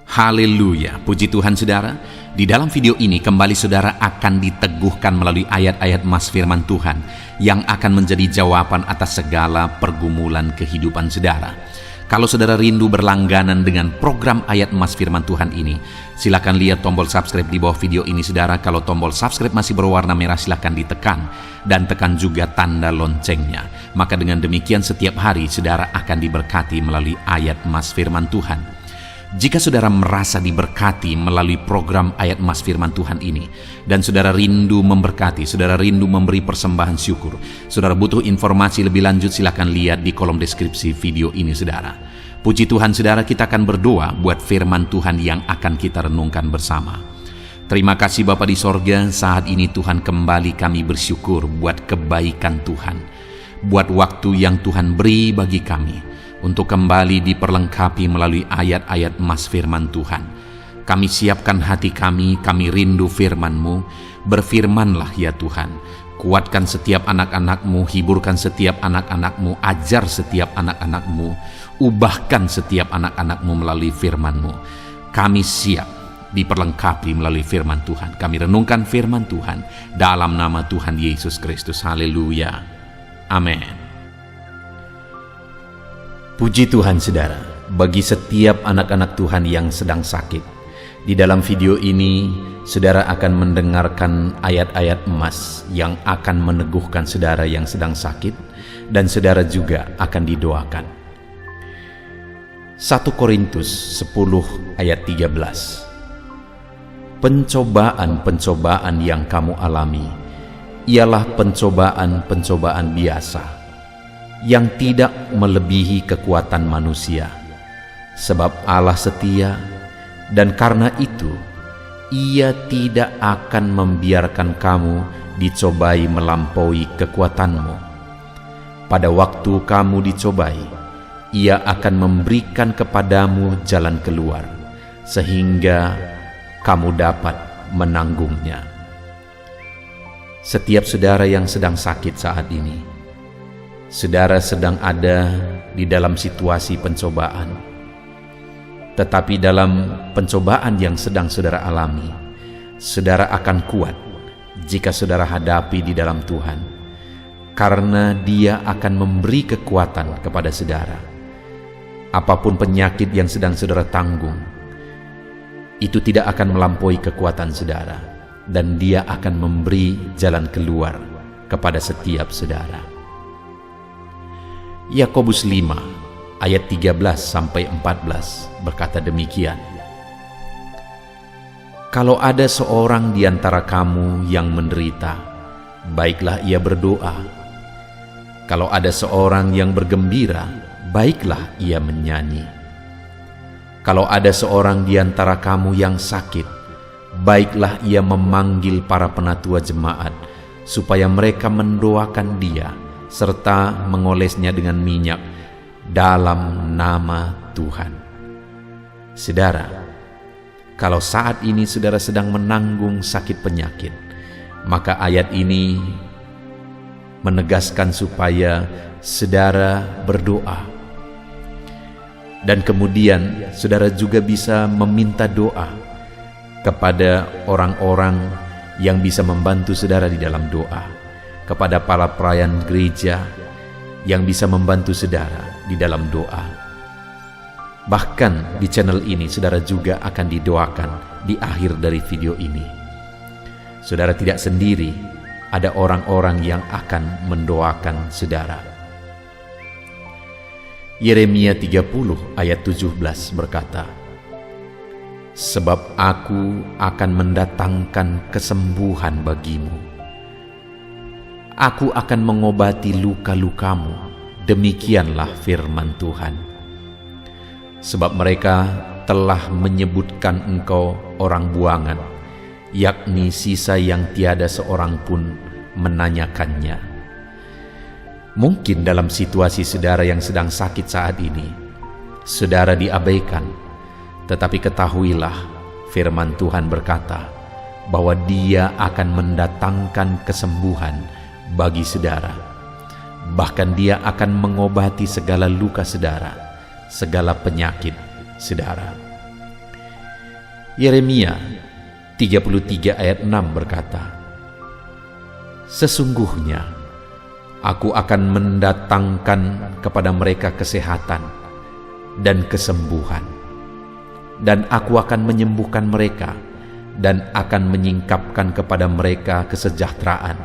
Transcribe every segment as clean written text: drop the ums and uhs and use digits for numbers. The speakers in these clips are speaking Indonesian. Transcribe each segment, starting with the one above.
Haleluya, puji Tuhan saudara. Di dalam video ini kembali saudara akan diteguhkan melalui ayat-ayat mas firman Tuhan yang akan menjadi jawaban atas segala pergumulan kehidupan saudara. Kalau saudara rindu berlangganan dengan program ayat mas firman Tuhan ini, silakan lihat tombol subscribe di bawah video ini saudara. Kalau tombol subscribe masih berwarna merah, silakan ditekan dan tekan juga tanda loncengnya. Maka dengan demikian setiap hari saudara akan diberkati melalui ayat mas firman Tuhan. Jika saudara merasa diberkati melalui program ayat mas firman Tuhan ini, dan saudara rindu memberkati, saudara rindu memberi persembahan syukur, saudara butuh informasi lebih lanjut, silakan lihat di kolom deskripsi video ini saudara. Puji Tuhan saudara, kita akan berdoa buat firman Tuhan yang akan kita renungkan bersama. Terima kasih Bapa di sorga, saat ini Tuhan kembali kami bersyukur buat kebaikan Tuhan, buat waktu yang Tuhan beri bagi kami untuk kembali diperlengkapi melalui ayat-ayat mas firman Tuhan. Kami siapkan hati kami rindu firman-Mu. Berfirmanlah ya Tuhan, kuatkan setiap anak-anak-Mu, hiburkan setiap anak-anak-Mu, ajar setiap anak-anak-Mu, ubahkan setiap anak-anak-Mu melalui firman-Mu. Kami siap diperlengkapi melalui firman Tuhan. Kami renungkan firman Tuhan dalam nama Tuhan Yesus Kristus. Haleluya. Amin. Puji Tuhan saudara, bagi setiap anak-anak Tuhan yang sedang sakit, di dalam video ini saudara akan mendengarkan ayat-ayat emas yang akan meneguhkan saudara yang sedang sakit, dan saudara juga akan didoakan. 1 Korintus 10 ayat 13. Pencobaan-pencobaan yang kamu alami ialah pencobaan-pencobaan biasa, yang tidak melebihi kekuatan manusia, sebab Allah setia, dan karena itu Ia tidak akan membiarkan kamu dicobai melampaui kekuatanmu. Pada waktu kamu dicobai, Ia akan memberikan kepadamu jalan keluar, sehingga kamu dapat menanggungnya. Setiap saudara yang sedang sakit saat ini, saudara sedang ada di dalam situasi pencobaan. Tetapi dalam pencobaan yang sedang saudara alami, saudara akan kuat jika saudara hadapi di dalam Tuhan, karena Dia akan memberi kekuatan kepada saudara. Apapun penyakit yang sedang saudara tanggung, itu tidak akan melampaui kekuatan saudara, dan Dia akan memberi jalan keluar kepada setiap saudara. Yakobus 5 ayat 13-14 berkata demikian. Kalau ada seorang di antara kamu yang menderita, baiklah ia berdoa. Kalau ada seorang yang bergembira, baiklah ia menyanyi. Kalau ada seorang di antara kamu yang sakit, baiklah ia memanggil para penatua jemaat, supaya mereka mendoakan dia, serta mengolesnya dengan minyak dalam nama Tuhan. Saudara, kalau saat ini saudara sedang menanggung sakit penyakit, maka ayat ini menegaskan supaya saudara berdoa. Dan kemudian saudara juga bisa meminta doa kepada orang-orang yang bisa membantu saudara di dalam doa, kepada para pelayan gereja yang bisa membantu saudara di dalam doa. Bahkan di channel ini saudara juga akan didoakan di akhir dari video ini. Saudara tidak sendiri, ada orang-orang yang akan mendoakan saudara. Yeremia 30 ayat 17 berkata, sebab aku akan mendatangkan kesembuhan bagimu. Aku akan mengobati luka-lukamu, demikianlah firman Tuhan. Sebab mereka telah menyebutkan engkau orang buangan, yakni sisa yang tiada seorang pun menanyakannya. Mungkin dalam situasi saudara yang sedang sakit saat ini, saudara diabaikan, tetapi ketahuilah firman Tuhan berkata bahwa Dia akan mendatangkan kesembuhan bagi saudara. Bahkan Dia akan mengobati segala luka saudara, segala penyakit saudara. Yeremia 33 ayat 6 berkata, "Sesungguhnya Aku akan mendatangkan kepada mereka kesehatan dan kesembuhan, dan Aku akan menyembuhkan mereka, dan akan menyingkapkan kepada mereka kesejahteraan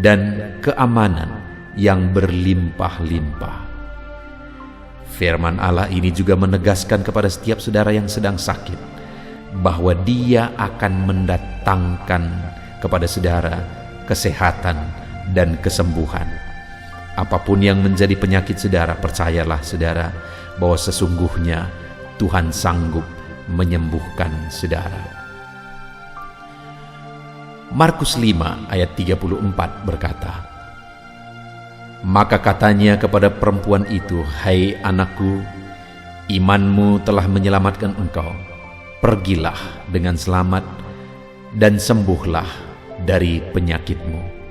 dan keamanan yang berlimpah-limpah." Firman Allah ini juga menegaskan kepada setiap saudara yang sedang sakit bahwa Dia akan mendatangkan kepada saudara kesehatan dan kesembuhan. Apapun yang menjadi penyakit saudara, percayalah saudara bahwa sesungguhnya Tuhan sanggup menyembuhkan saudara. Markus 5 ayat 34 berkata, "Maka katanya kepada perempuan itu, 'Hai anakku, imanmu telah menyelamatkan engkau. Pergilah dengan selamat dan sembuhlah dari penyakitmu.'"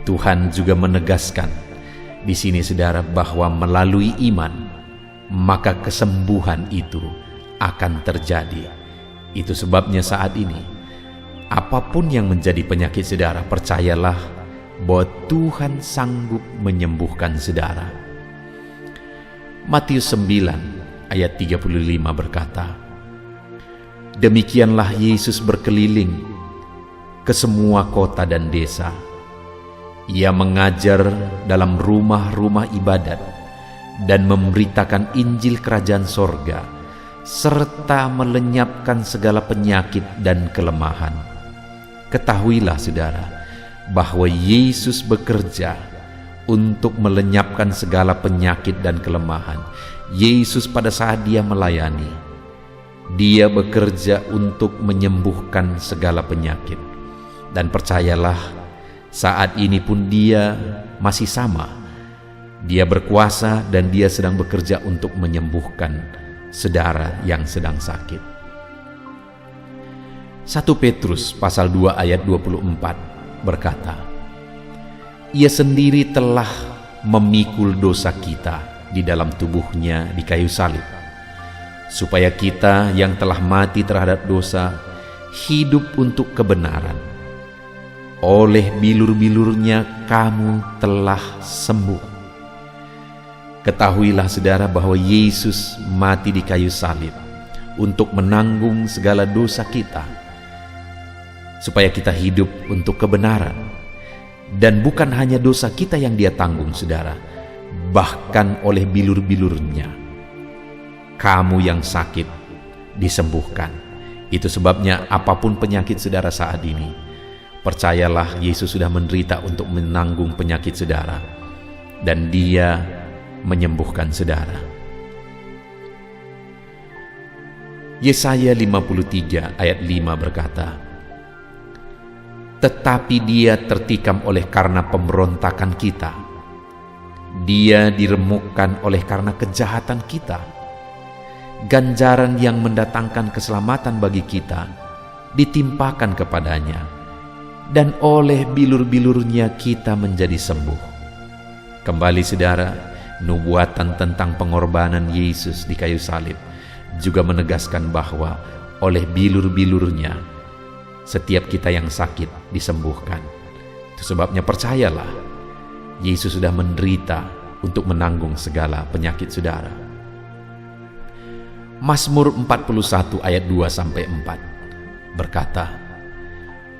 Tuhan juga menegaskan di sini saudara bahwa melalui iman maka kesembuhan itu akan terjadi. Itu sebabnya saat ini apapun yang menjadi penyakit saudara, percayalah bahwa Tuhan sanggup menyembuhkan saudara. Matius 9 ayat 35 berkata, "Demikianlah Yesus berkeliling ke semua kota dan desa. Ia mengajar dalam rumah-rumah ibadat dan memberitakan Injil Kerajaan Sorga, serta melenyapkan segala penyakit dan kelemahan." Ketahuilah saudara, bahwa Yesus bekerja untuk melenyapkan segala penyakit dan kelemahan. Yesus pada saat Dia melayani, Dia bekerja untuk menyembuhkan segala penyakit. Dan percayalah, saat ini pun Dia masih sama. Dia berkuasa dan Dia sedang bekerja untuk menyembuhkan saudara yang sedang sakit. 1 Petrus pasal 2 ayat 24 berkata, "Ia sendiri telah memikul dosa kita di dalam tubuhnya di kayu salib, supaya kita yang telah mati terhadap dosa hidup untuk kebenaran. Oleh bilur-bilurnya kamu telah sembuh." Ketahuilah saudara bahwa Yesus mati di kayu salib untuk menanggung segala dosa kita, supaya kita hidup untuk kebenaran. Dan bukan hanya dosa kita yang Dia tanggung saudara, bahkan oleh bilur-bilurnya kamu yang sakit disembuhkan. Itu sebabnya apapun penyakit saudara saat ini, percayalah Yesus sudah menderita untuk menanggung penyakit saudara, dan Dia menyembuhkan saudara. Yesaya 53 ayat 5 berkata, "Tetapi Dia tertikam oleh karena pemberontakan kita, Dia diremukkan oleh karena kejahatan kita. Ganjaran yang mendatangkan keselamatan bagi kita ditimpakan kepadanya, dan oleh bilur-bilurnya kita menjadi sembuh." Kembali saudara, nubuatan tentang pengorbanan Yesus di kayu salib juga menegaskan bahwa oleh bilur-bilurnya setiap kita yang sakit disembuhkan. Itu sebabnya percayalah, Yesus sudah menderita untuk menanggung segala penyakit saudara. Mazmur 41 ayat 2-4 berkata,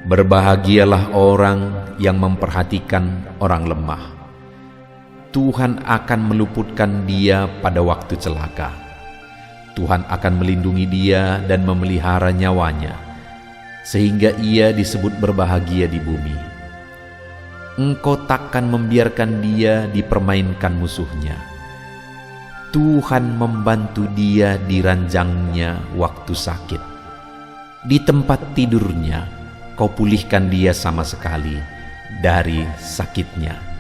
"Berbahagialah orang yang memperhatikan orang lemah. Tuhan akan meluputkan dia pada waktu celaka. Tuhan akan melindungi dia dan memelihara nyawanya, sehingga ia disebut berbahagia di bumi. Engkau takkan membiarkan dia dipermainkan musuhnya. Tuhan membantu dia di ranjangnya waktu sakit. Di tempat tidurnya kau pulihkan dia sama sekali dari sakitnya."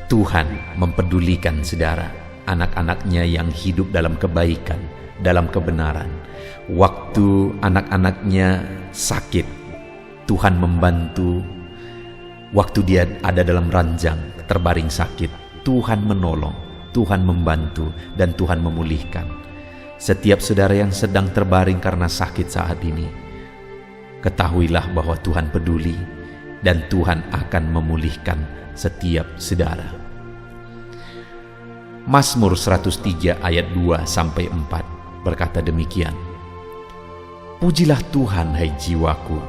Tuhan mempedulikan saudara, anak-anaknya yang hidup dalam kebaikan, dalam kebenaran. Waktu anak-anaknya sakit, Tuhan membantu. Waktu dia ada dalam ranjang terbaring sakit, Tuhan menolong, Tuhan membantu, dan Tuhan memulihkan. Setiap saudara yang sedang terbaring karena sakit saat ini, ketahuilah bahwa Tuhan peduli dan Tuhan akan memulihkan setiap saudara. Mazmur 103 ayat 2-4 berkata demikian, "Pujilah Tuhan, hai jiwaku,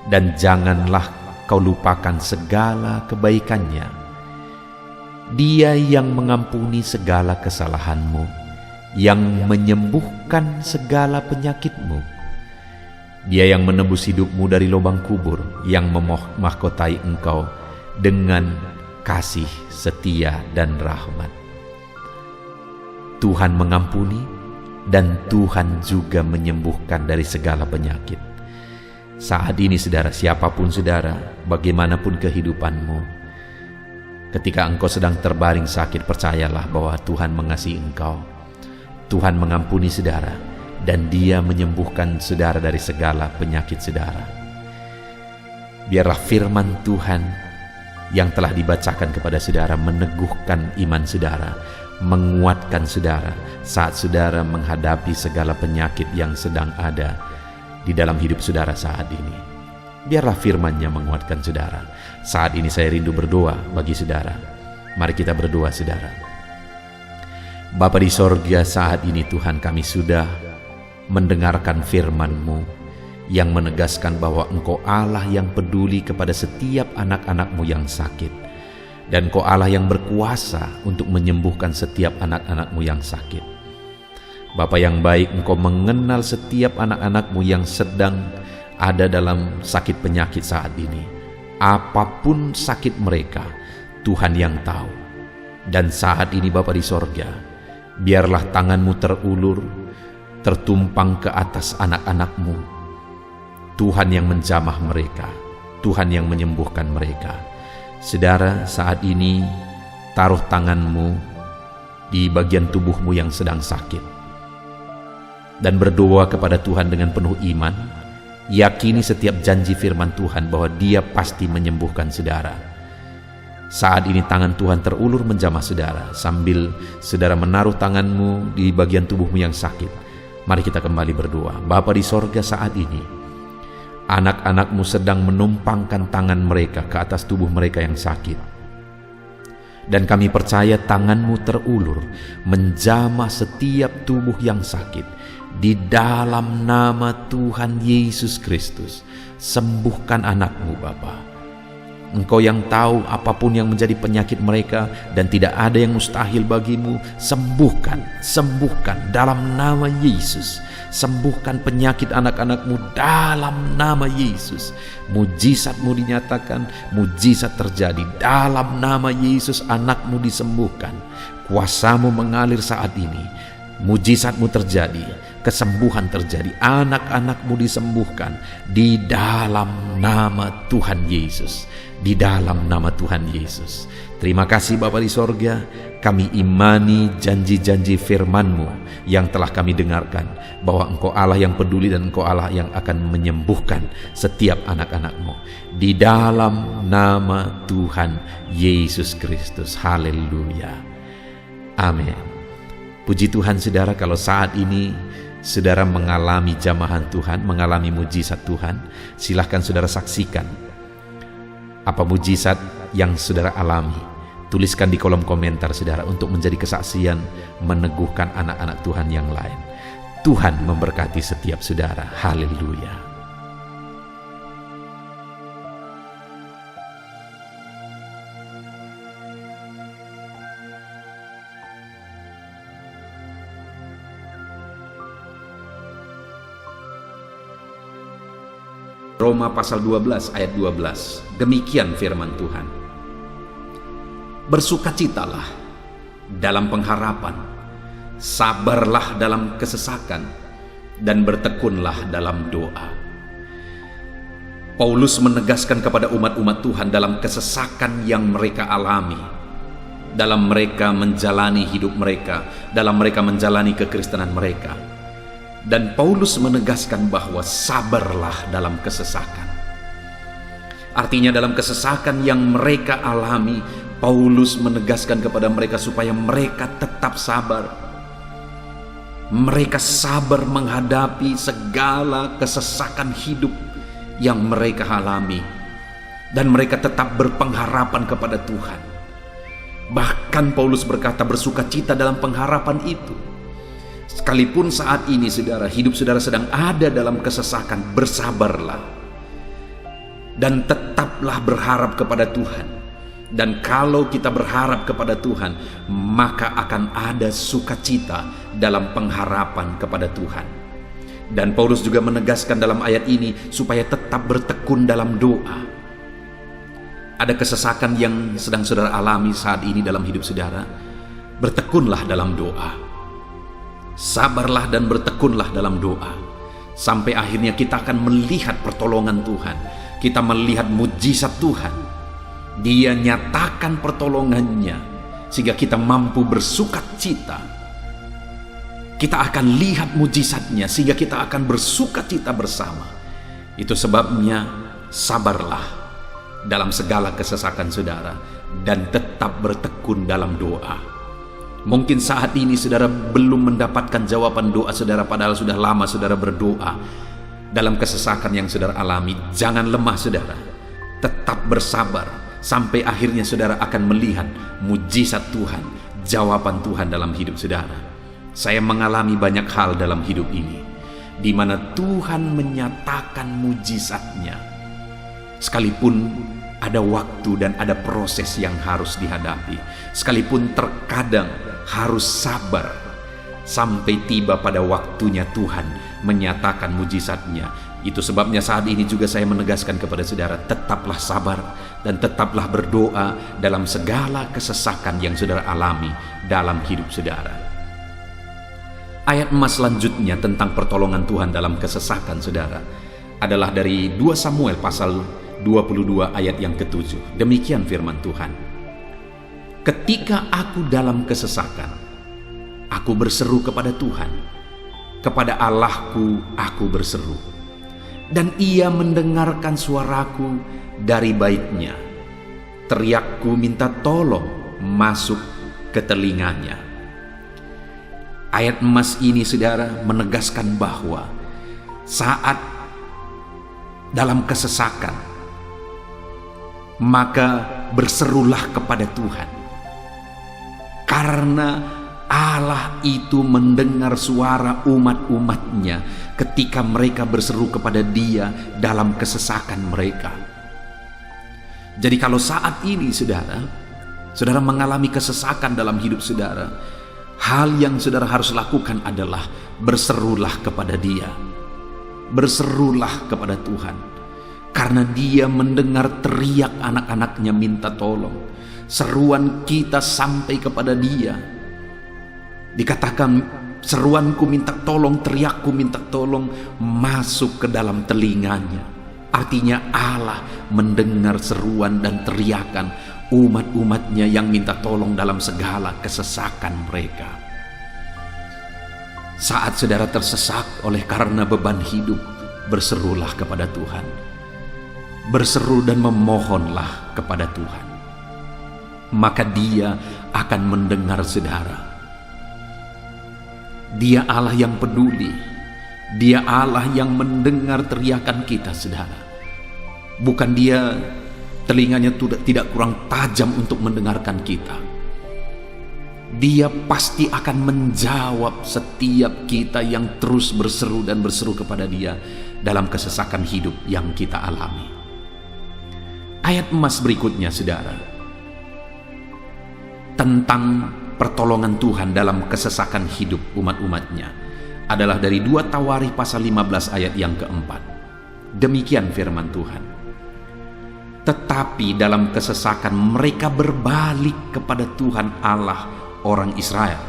dan janganlah kau lupakan segala kebaikannya. Dia yang mengampuni segala kesalahanmu, yang menyembuhkan segala penyakitmu. Dia yang menebus hidupmu dari lubang kubur, yang memahkotai engkau dengan kasih setia dan rahmat." Tuhan mengampuni dan Tuhan juga menyembuhkan dari segala penyakit. Saat ini saudara, siapapun saudara, bagaimanapun kehidupanmu, ketika engkau sedang terbaring sakit, percayalah bahwa Tuhan mengasihi engkau. Tuhan mengampuni saudara, dan Dia menyembuhkan saudara dari segala penyakit saudara. Biarlah firman Tuhan yang telah dibacakan kepada saudara meneguhkan iman saudara, menguatkan saudara saat saudara menghadapi segala penyakit yang sedang ada di dalam hidup saudara saat ini. Biarlah firman-Nya menguatkan saudara. Saat ini saya rindu berdoa bagi saudara. Mari kita berdoa saudara. Bapa di sorga, saat ini Tuhan, kami sudah mendengarkan firman-Mu yang menegaskan bahwa Engkau Allah yang peduli kepada setiap anak-anak-Mu yang sakit, dan Engkau Allah yang berkuasa untuk menyembuhkan setiap anak-anak-Mu yang sakit. Bapa yang baik, Engkau mengenal setiap anak-anak-Mu yang sedang ada dalam sakit penyakit saat ini. Apapun sakit mereka, Tuhan yang tahu. Dan saat ini Bapa di sorga, biarlah tangan-Mu terulur, tertumpang ke atas anak-anak-Mu. Tuhan yang menjamah mereka, Tuhan yang menyembuhkan mereka. Saudara, saat ini taruh tangan-Mu di bagian tubuhmu yang sedang sakit, dan berdoa kepada Tuhan dengan penuh iman. Yakini setiap janji firman Tuhan bahwa Dia pasti menyembuhkan saudara. Saat ini tangan Tuhan terulur menjamah saudara. Sambil saudara menaruh tanganmu di bagian tubuhmu yang sakit, mari kita kembali berdoa. Bapa di sorga, saat ini anak-anak-Mu sedang menumpangkan tangan mereka ke atas tubuh mereka yang sakit. Dan kami percaya tangan-Mu terulur menjamah setiap tubuh yang sakit. Di dalam nama Tuhan Yesus Kristus, sembuhkan anak-Mu Bapa. Engkau yang tahu apapun yang menjadi penyakit mereka, dan tidak ada yang mustahil bagimu. Sembuhkan dalam nama Yesus. Sembuhkan penyakit anak-anak-Mu dalam nama Yesus. Mujizat-Mu dinyatakan, mujizat terjadi dalam nama Yesus. Anak-Mu disembuhkan, kuasa-Mu mengalir saat ini. Mujizat-Mu terjadi, kesembuhan terjadi, anak-anak-Mu disembuhkan di dalam nama Tuhan Yesus. Di dalam nama Tuhan Yesus. Terima kasih Bapa di sorga, kami imani janji-janji firman-Mu yang telah kami dengarkan, bahwa Engkau Allah yang peduli dan Engkau Allah yang akan menyembuhkan setiap anak-anak-Mu. Di dalam nama Tuhan Yesus Kristus. Haleluya. Amin. Puji Tuhan saudara, kalau saat ini saudara mengalami jamahan Tuhan, mengalami mujizat Tuhan, silahkan saudara saksikan apa mujizat yang saudara alami. Tuliskan di kolom komentar saudara untuk menjadi kesaksian meneguhkan anak-anak Tuhan yang lain. Tuhan memberkati setiap saudara. Haleluya. Roma pasal 12 ayat 12. Demikian firman Tuhan. Bersukacitalah dalam pengharapan, sabarlah dalam kesesakan, dan bertekunlah dalam doa. Paulus menegaskan kepada umat-umat Tuhan dalam kesesakan yang mereka alami, dalam mereka menjalani hidup mereka, dalam mereka menjalani kekristenan mereka. Dan Paulus menegaskan bahwa sabarlah dalam kesesakan. Artinya dalam kesesakan yang mereka alami, Paulus menegaskan kepada mereka supaya mereka tetap sabar. Mereka sabar menghadapi segala kesesakan hidup yang mereka alami, dan mereka tetap berpengharapan kepada Tuhan. Bahkan Paulus berkata bersukacita dalam pengharapan itu. Sekalipun saat ini saudara, hidup saudara sedang ada dalam kesesakan, bersabarlah dan tetaplah berharap kepada Tuhan. Dan kalau kita berharap kepada Tuhan, maka akan ada sukacita dalam pengharapan kepada Tuhan. Dan Paulus juga menegaskan dalam ayat ini supaya tetap bertekun dalam doa. Ada kesesakan yang sedang saudara alami saat ini dalam hidup saudara, bertekunlah dalam doa. Sabarlah dan bertekunlah dalam doa. Sampai akhirnya kita akan melihat pertolongan Tuhan. Kita melihat mujizat Tuhan. Dia nyatakan pertolongannya sehingga kita mampu bersukacita. Kita akan lihat mujizatnya sehingga kita akan bersukacita bersama. Itu sebabnya sabarlah dalam segala kesesakan saudara dan tetap bertekun dalam doa. Mungkin saat ini saudara belum mendapatkan jawaban doa saudara, padahal sudah lama saudara berdoa dalam kesesakan yang saudara alami. Jangan lemah saudara, tetap bersabar sampai akhirnya saudara akan melihat mujizat Tuhan, jawaban Tuhan dalam hidup saudara. Saya mengalami banyak hal dalam hidup ini di mana Tuhan menyatakan mujizatnya, sekalipun ada waktu dan ada proses yang harus dihadapi, sekalipun terkadang harus sabar sampai tiba pada waktunya Tuhan menyatakan mujizatnya. Itu sebabnya saat ini juga saya menegaskan kepada saudara, tetaplah sabar dan tetaplah berdoa dalam segala kesesakan yang saudara alami dalam hidup saudara. Ayat emas selanjutnya tentang pertolongan Tuhan dalam kesesakan saudara adalah dari 2 Samuel pasal 22 ayat yang ke-7. Demikian firman Tuhan. Ketika aku dalam kesesakan, aku berseru kepada Tuhan, kepada Allahku aku berseru, dan Ia mendengarkan suaraku dari baitnya. Teriakku minta tolong masuk ke telinganya. Ayat emas ini saudara menegaskan bahwa saat dalam kesesakan, maka berserulah kepada Tuhan, karena Allah itu mendengar suara umat-umatnya ketika mereka berseru kepada Dia dalam kesesakan mereka. Jadi kalau saat ini saudara mengalami kesesakan dalam hidup saudara, hal yang saudara harus lakukan adalah berserulah kepada Dia. Berserulah kepada Tuhan, karena Dia mendengar teriak anak-anaknya minta tolong. Seruan kita sampai kepada Dia. Dikatakan seruanku minta tolong, teriakku minta tolong masuk ke dalam telinganya. Artinya Allah mendengar seruan dan teriakan umat-umatnya yang minta tolong dalam segala kesesakan mereka. Saat saudara tersesak oleh karena beban hidup, berserulah kepada Tuhan. Berseru dan memohonlah kepada Tuhan, maka Dia akan mendengar saudara. Dia Allah yang peduli. Dia Allah yang mendengar teriakan kita saudara. Bukan Dia telinganya tidak kurang tajam untuk mendengarkan kita. Dia pasti akan menjawab setiap kita yang terus berseru dan berseru kepada Dia dalam kesesakan hidup yang kita alami. Ayat emas berikutnya saudara, tentang pertolongan Tuhan dalam kesesakan hidup umat-umatnya, adalah dari 2 Tawarikh pasal 15 ayat yang ke-4. Demikian firman Tuhan. Tetapi dalam kesesakan mereka berbalik kepada Tuhan Allah orang Israel.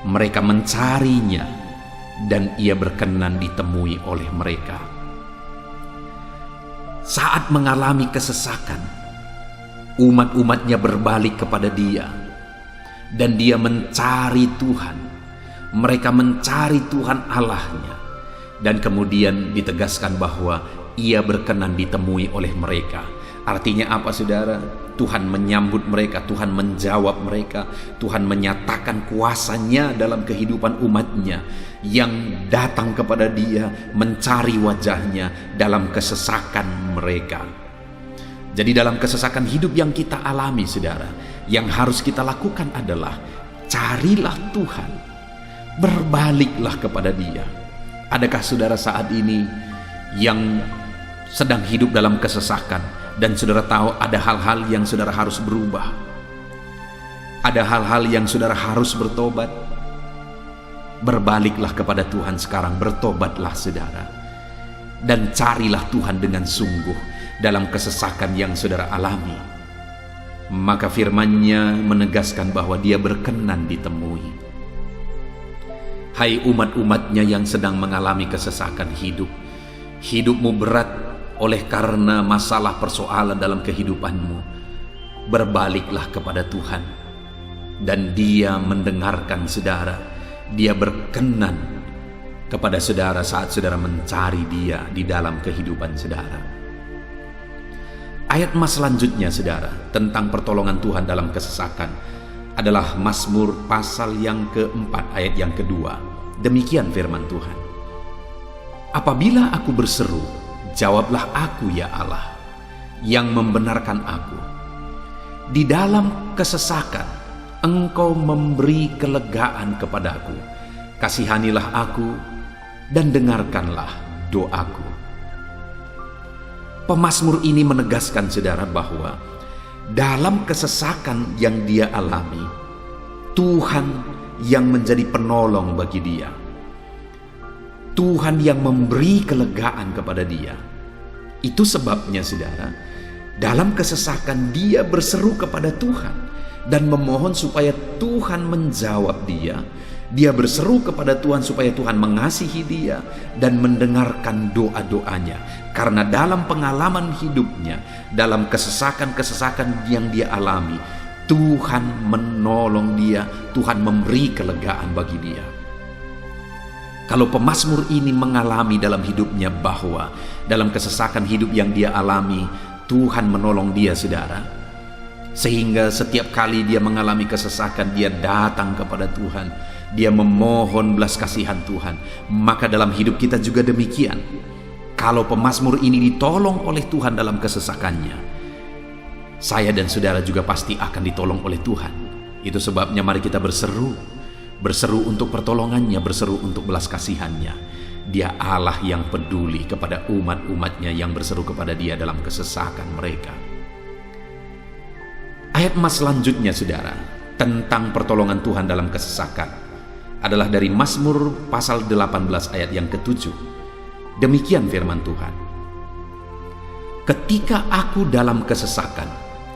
Mereka mencarinya dan Ia berkenan ditemui oleh mereka. Saat mengalami kesesakan, umat-umatnya berbalik kepada Dia dan Dia mencari Tuhan. Mereka mencari Tuhan Allahnya, dan kemudian ditegaskan bahwa Ia berkenan ditemui oleh mereka. Artinya apa saudara? Tuhan menyambut mereka, Tuhan menjawab mereka, Tuhan menyatakan kuasanya dalam kehidupan umatnya yang datang kepada dia mencari wajahnya dalam kesesakan mereka. Jadi dalam kesesakan hidup yang kita alami saudara, yang harus kita lakukan adalah carilah Tuhan, berbaliklah kepada dia. Adakah saudara saat ini yang sedang hidup dalam kesesakan dan saudara tahu ada hal-hal yang saudara harus berubah, ada hal-hal yang saudara harus bertobat? Berbaliklah kepada Tuhan sekarang, bertobatlah saudara, dan carilah Tuhan dengan sungguh dalam kesesakan yang saudara alami. Maka firman-Nya menegaskan bahwa dia berkenan ditemui. Hai umat-umatnya yang sedang mengalami kesesakan hidup, hidupmu berat oleh karena masalah persoalan dalam kehidupanmu, berbaliklah kepada Tuhan dan dia mendengarkan saudara. Dia berkenan kepada saudara saat saudara mencari dia di dalam kehidupan saudara. Ayat mas selanjutnya saudara tentang pertolongan Tuhan dalam kesesakan adalah Mazmur pasal yang keempat ayat yang kedua. Demikian firman Tuhan. Apabila aku berseru, jawablah aku ya Allah, yang membenarkan aku. Di dalam kesesakan Engkau memberi kelegaan kepadaku. Kasihanilah aku dan dengarkanlah doaku. Pemazmur ini menegaskan saudara bahwa dalam kesesakan yang dia alami, Tuhan yang menjadi penolong bagi dia. Tuhan yang memberi kelegaan kepada dia. Itu sebabnya saudara, dalam kesesakan dia berseru kepada Tuhan dan memohon supaya Tuhan menjawab dia. Dia berseru kepada Tuhan supaya Tuhan mengasihi dia dan mendengarkan doa-doanya. Karena dalam pengalaman hidupnya, dalam kesesakan-kesesakan yang dia alami, Tuhan menolong dia, Tuhan memberi kelegaan bagi dia. Kalau pemazmur ini mengalami dalam hidupnya bahwa dalam kesesakan hidup yang dia alami, Tuhan menolong dia saudara, sehingga setiap kali dia mengalami kesesakan, dia datang kepada Tuhan, dia memohon belas kasihan Tuhan. Maka dalam hidup kita juga demikian. Kalau pemazmur ini ditolong oleh Tuhan dalam kesesakannya, saya dan saudara juga pasti akan ditolong oleh Tuhan. Itu sebabnya mari kita berseru untuk pertolongannya, berseru untuk belas kasihannya. Dia Allah yang peduli kepada umat-umatnya yang berseru kepada dia dalam kesesakan mereka. Ayat mas selanjutnya saudara tentang pertolongan Tuhan dalam kesesakan adalah dari Mazmur pasal 18 ayat yang ke-7. Demikian firman Tuhan. Ketika aku dalam kesesakan,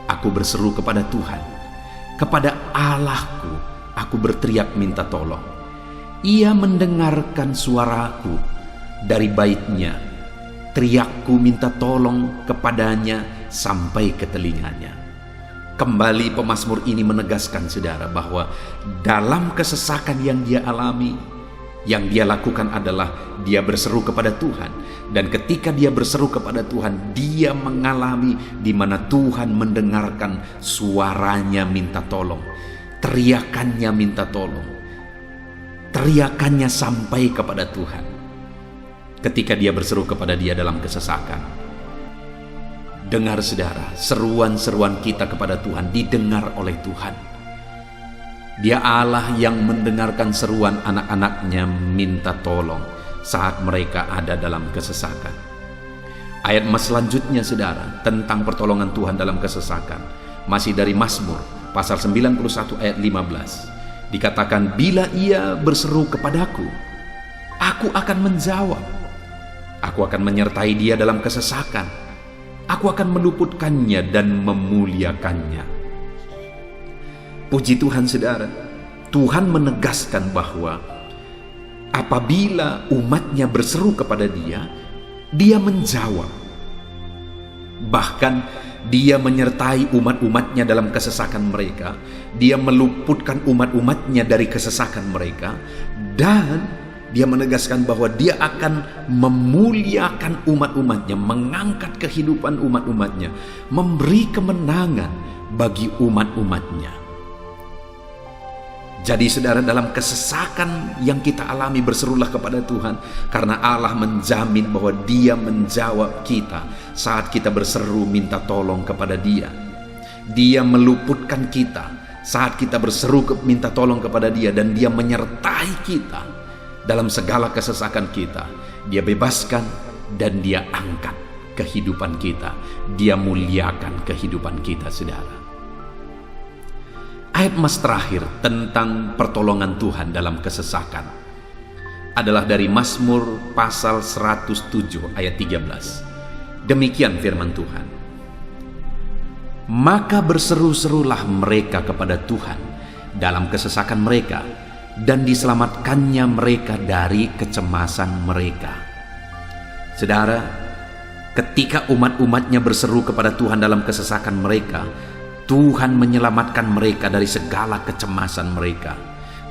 aku berseru kepada Tuhan, kepada Allahku aku berteriak minta tolong. Ia mendengarkan suaraku dari bait-Nya, teriakku minta tolong kepadanya sampai ke telinganya. Kembali pemazmur ini menegaskan saudara bahwa dalam kesesakan yang dia alami, yang dia lakukan adalah dia berseru kepada Tuhan. Dan ketika dia berseru kepada Tuhan, dia mengalami di mana Tuhan mendengarkan suaranya minta tolong, teriakannya minta tolong, teriakannya sampai kepada Tuhan. Ketika dia berseru kepada dia dalam kesesakan, dengar saudara, seruan-seruan kita kepada Tuhan didengar oleh Tuhan. Dia Allah yang mendengarkan seruan anak-anaknya minta tolong saat mereka ada dalam kesesakan. Ayat mas selanjutnya saudara tentang pertolongan Tuhan dalam kesesakan masih dari Mazmur pasal 91 ayat 15. Dikatakan, bila ia berseru kepadaku, aku akan menjawab. Aku akan menyertai dia dalam kesesakan. Aku akan meluputkannya dan memuliakannya. Puji Tuhan saudara, Tuhan menegaskan bahwa apabila umatnya berseru kepada dia, dia menjawab. Bahkan dia menyertai umat-umatnya dalam kesesakan mereka. Dia meluputkan umat-umatnya dari kesesakan mereka. Dan Dia menegaskan bahwa dia akan memuliakan umat-umatnya, mengangkat kehidupan umat-umatnya, memberi kemenangan bagi umat-umatnya. Jadi saudara, dalam kesesakan yang kita alami, berserulah kepada Tuhan, karena Allah menjamin bahwa Dia menjawab kita saat kita berseru minta tolong kepada Dia. Dia meluputkan kita saat kita berseru minta tolong kepada Dia, dan Dia menyertai kita dalam segala kesesakan kita. Dia bebaskan dan Dia angkat kehidupan kita. Dia muliakan kehidupan kita, saudara. Ayat mas terakhir tentang pertolongan Tuhan dalam kesesakan adalah dari Mazmur pasal 107 ayat 13. Demikian firman Tuhan. Maka berseru-serulah mereka kepada Tuhan dalam kesesakan mereka, dan diselamatkannya mereka dari kecemasan mereka. Saudara, ketika umat-umatnya berseru kepada Tuhan dalam kesesakan mereka, Tuhan menyelamatkan mereka dari segala kecemasan mereka.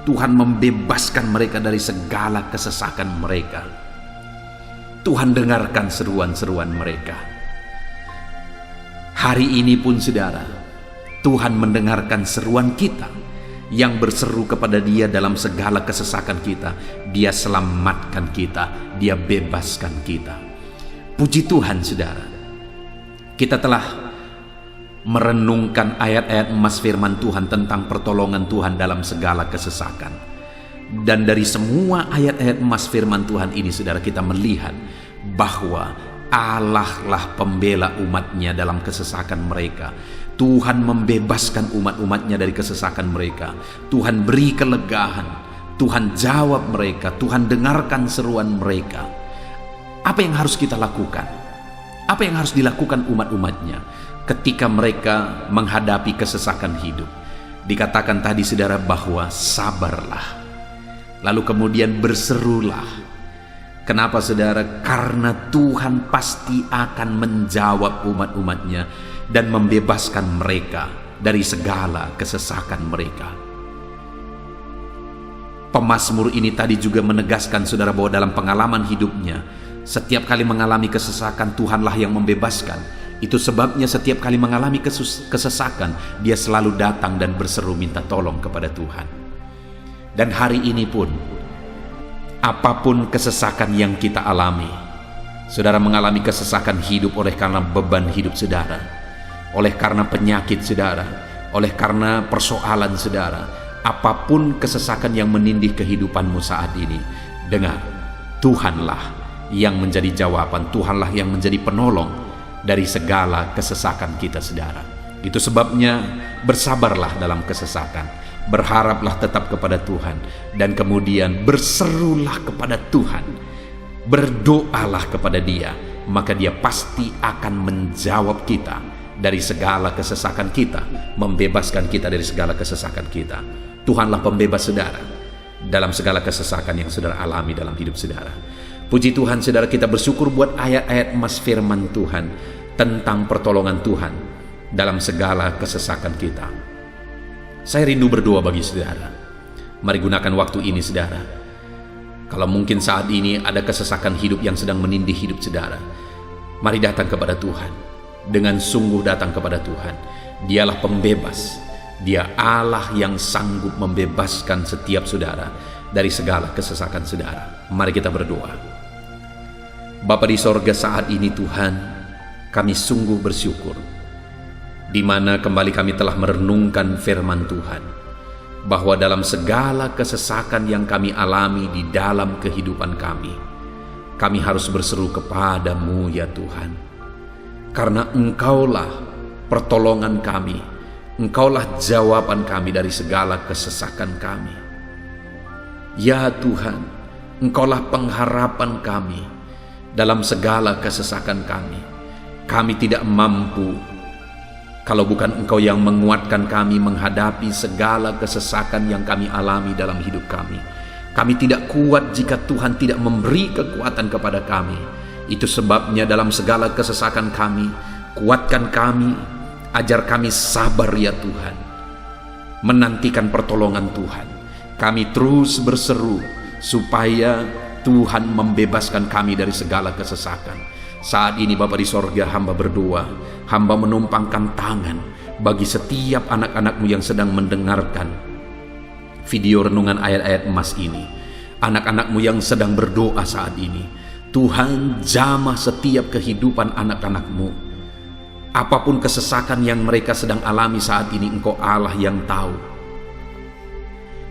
Tuhan membebaskan mereka dari segala kesesakan mereka. Tuhan dengarkan seruan-seruan mereka. Hari ini pun saudara, Tuhan mendengarkan seruan kita yang berseru kepada Dia dalam segala kesesakan kita. Dia selamatkan kita, Dia bebaskan kita. Puji Tuhan saudara, kita telah merenungkan ayat-ayat emas firman Tuhan tentang pertolongan Tuhan dalam segala kesesakan. Dan dari semua ayat-ayat emas firman Tuhan ini saudara, kita melihat bahwa Allah lah pembela umatnya dalam kesesakan mereka. Tuhan membebaskan umat-umatnya dari kesesakan mereka. Tuhan beri kelegaan, Tuhan jawab mereka, Tuhan dengarkan seruan mereka. Apa yang harus kita lakukan? Apa yang harus dilakukan umat-umatnya ketika mereka menghadapi kesesakan hidup? Dikatakan tadi saudara bahwa sabarlah, lalu kemudian berserulah. Kenapa saudara? Karena Tuhan pasti akan menjawab umat-umatnya dan membebaskan mereka dari segala kesesakan mereka. Pemazmur ini tadi juga menegaskan saudara bahwa dalam pengalaman hidupnya, setiap kali mengalami kesesakan, Tuhanlah yang membebaskan. Itu sebabnya setiap kali mengalami kesesakan, dia selalu datang dan berseru minta tolong kepada Tuhan. Dan hari ini pun, apapun kesesakan yang kita alami, saudara mengalami kesesakan hidup oleh karena beban hidup saudara, oleh karena penyakit saudara, oleh karena persoalan saudara, apapun kesesakan yang menindih kehidupanmu saat ini, dengar, Tuhanlah yang menjadi jawaban, Tuhanlah yang menjadi penolong dari segala kesesakan kita saudara. Itu sebabnya bersabarlah dalam kesesakan, berharaplah tetap kepada Tuhan, dan kemudian berserulah kepada Tuhan, berdoalah kepada Dia, maka Dia pasti akan menjawab kita dari segala kesesakan kita, membebaskan kita dari segala kesesakan kita. Tuhanlah pembebas saudara dalam segala kesesakan yang saudara alami dalam hidup saudara. Puji Tuhan saudara, kita bersyukur buat ayat-ayat emas firman Tuhan tentang pertolongan Tuhan dalam segala kesesakan kita. Saya rindu berdoa bagi saudara. Mari gunakan waktu ini saudara. Kalau mungkin saat ini ada kesesakan hidup yang sedang menindih hidup saudara, mari datang kepada Tuhan. Dengan sungguh datang kepada Tuhan. Dialah pembebas. Dia Allah yang sanggup membebaskan setiap saudara dari segala kesesakan saudara. Mari kita berdoa. Bapa di sorga, saat ini Tuhan, kami sungguh bersyukur di mana kembali kami telah merenungkan firman Tuhan, bahwa dalam segala kesesakan yang kami alami di dalam kehidupan kami harus berseru kepadamu ya Tuhan, karena Engkaulah pertolongan kami, Engkaulah jawaban kami dari segala kesesakan kami. Ya Tuhan, Engkaulah pengharapan kami dalam segala kesesakan kami. Kami tidak mampu kalau bukan Engkau yang menguatkan kami menghadapi segala kesesakan yang kami alami dalam hidup kami. Kami tidak kuat jika Tuhan tidak memberi kekuatan kepada kami. Itu sebabnya dalam segala kesesakan kami, kuatkan kami, ajar kami sabar ya Tuhan, menantikan pertolongan Tuhan. Kami terus berseru supaya Tuhan membebaskan kami dari segala kesesakan. Saat ini Bapa di sorga, hamba berdoa, hamba menumpangkan tangan bagi setiap anak-anak-Mu yang sedang mendengarkan video renungan ayat-ayat emas ini. Anak-anak-Mu yang sedang berdoa saat ini, Tuhan jamah setiap kehidupan anak-anak-Mu. Apapun kesesakan yang mereka sedang alami saat ini, Engkau Allah yang tahu.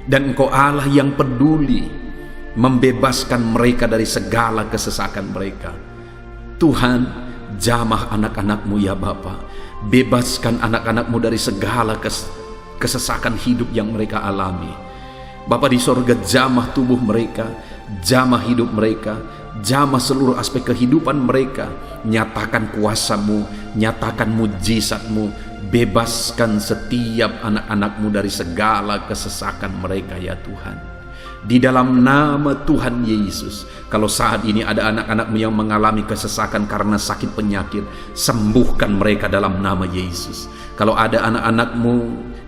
Dan Engkau Allah yang peduli membebaskan mereka dari segala kesesakan mereka. Tuhan, jamah anak-anak-Mu ya Bapa. Bebaskan anak-anak-Mu dari segala kesesakan hidup yang mereka alami. Bapa di sorga, jamah tubuh mereka, jamah hidup mereka, jamah seluruh aspek kehidupan mereka. Nyatakan kuasa-Mu, nyatakan mujizat-Mu. Bebaskan setiap anak-anak-Mu dari segala kesesakan mereka ya Tuhan. Di dalam nama Tuhan Yesus, kalau saat ini ada anak-anak-Mu yang mengalami kesesakan karena sakit penyakit, sembuhkan mereka dalam nama Yesus. Kalau ada anak-anak-Mu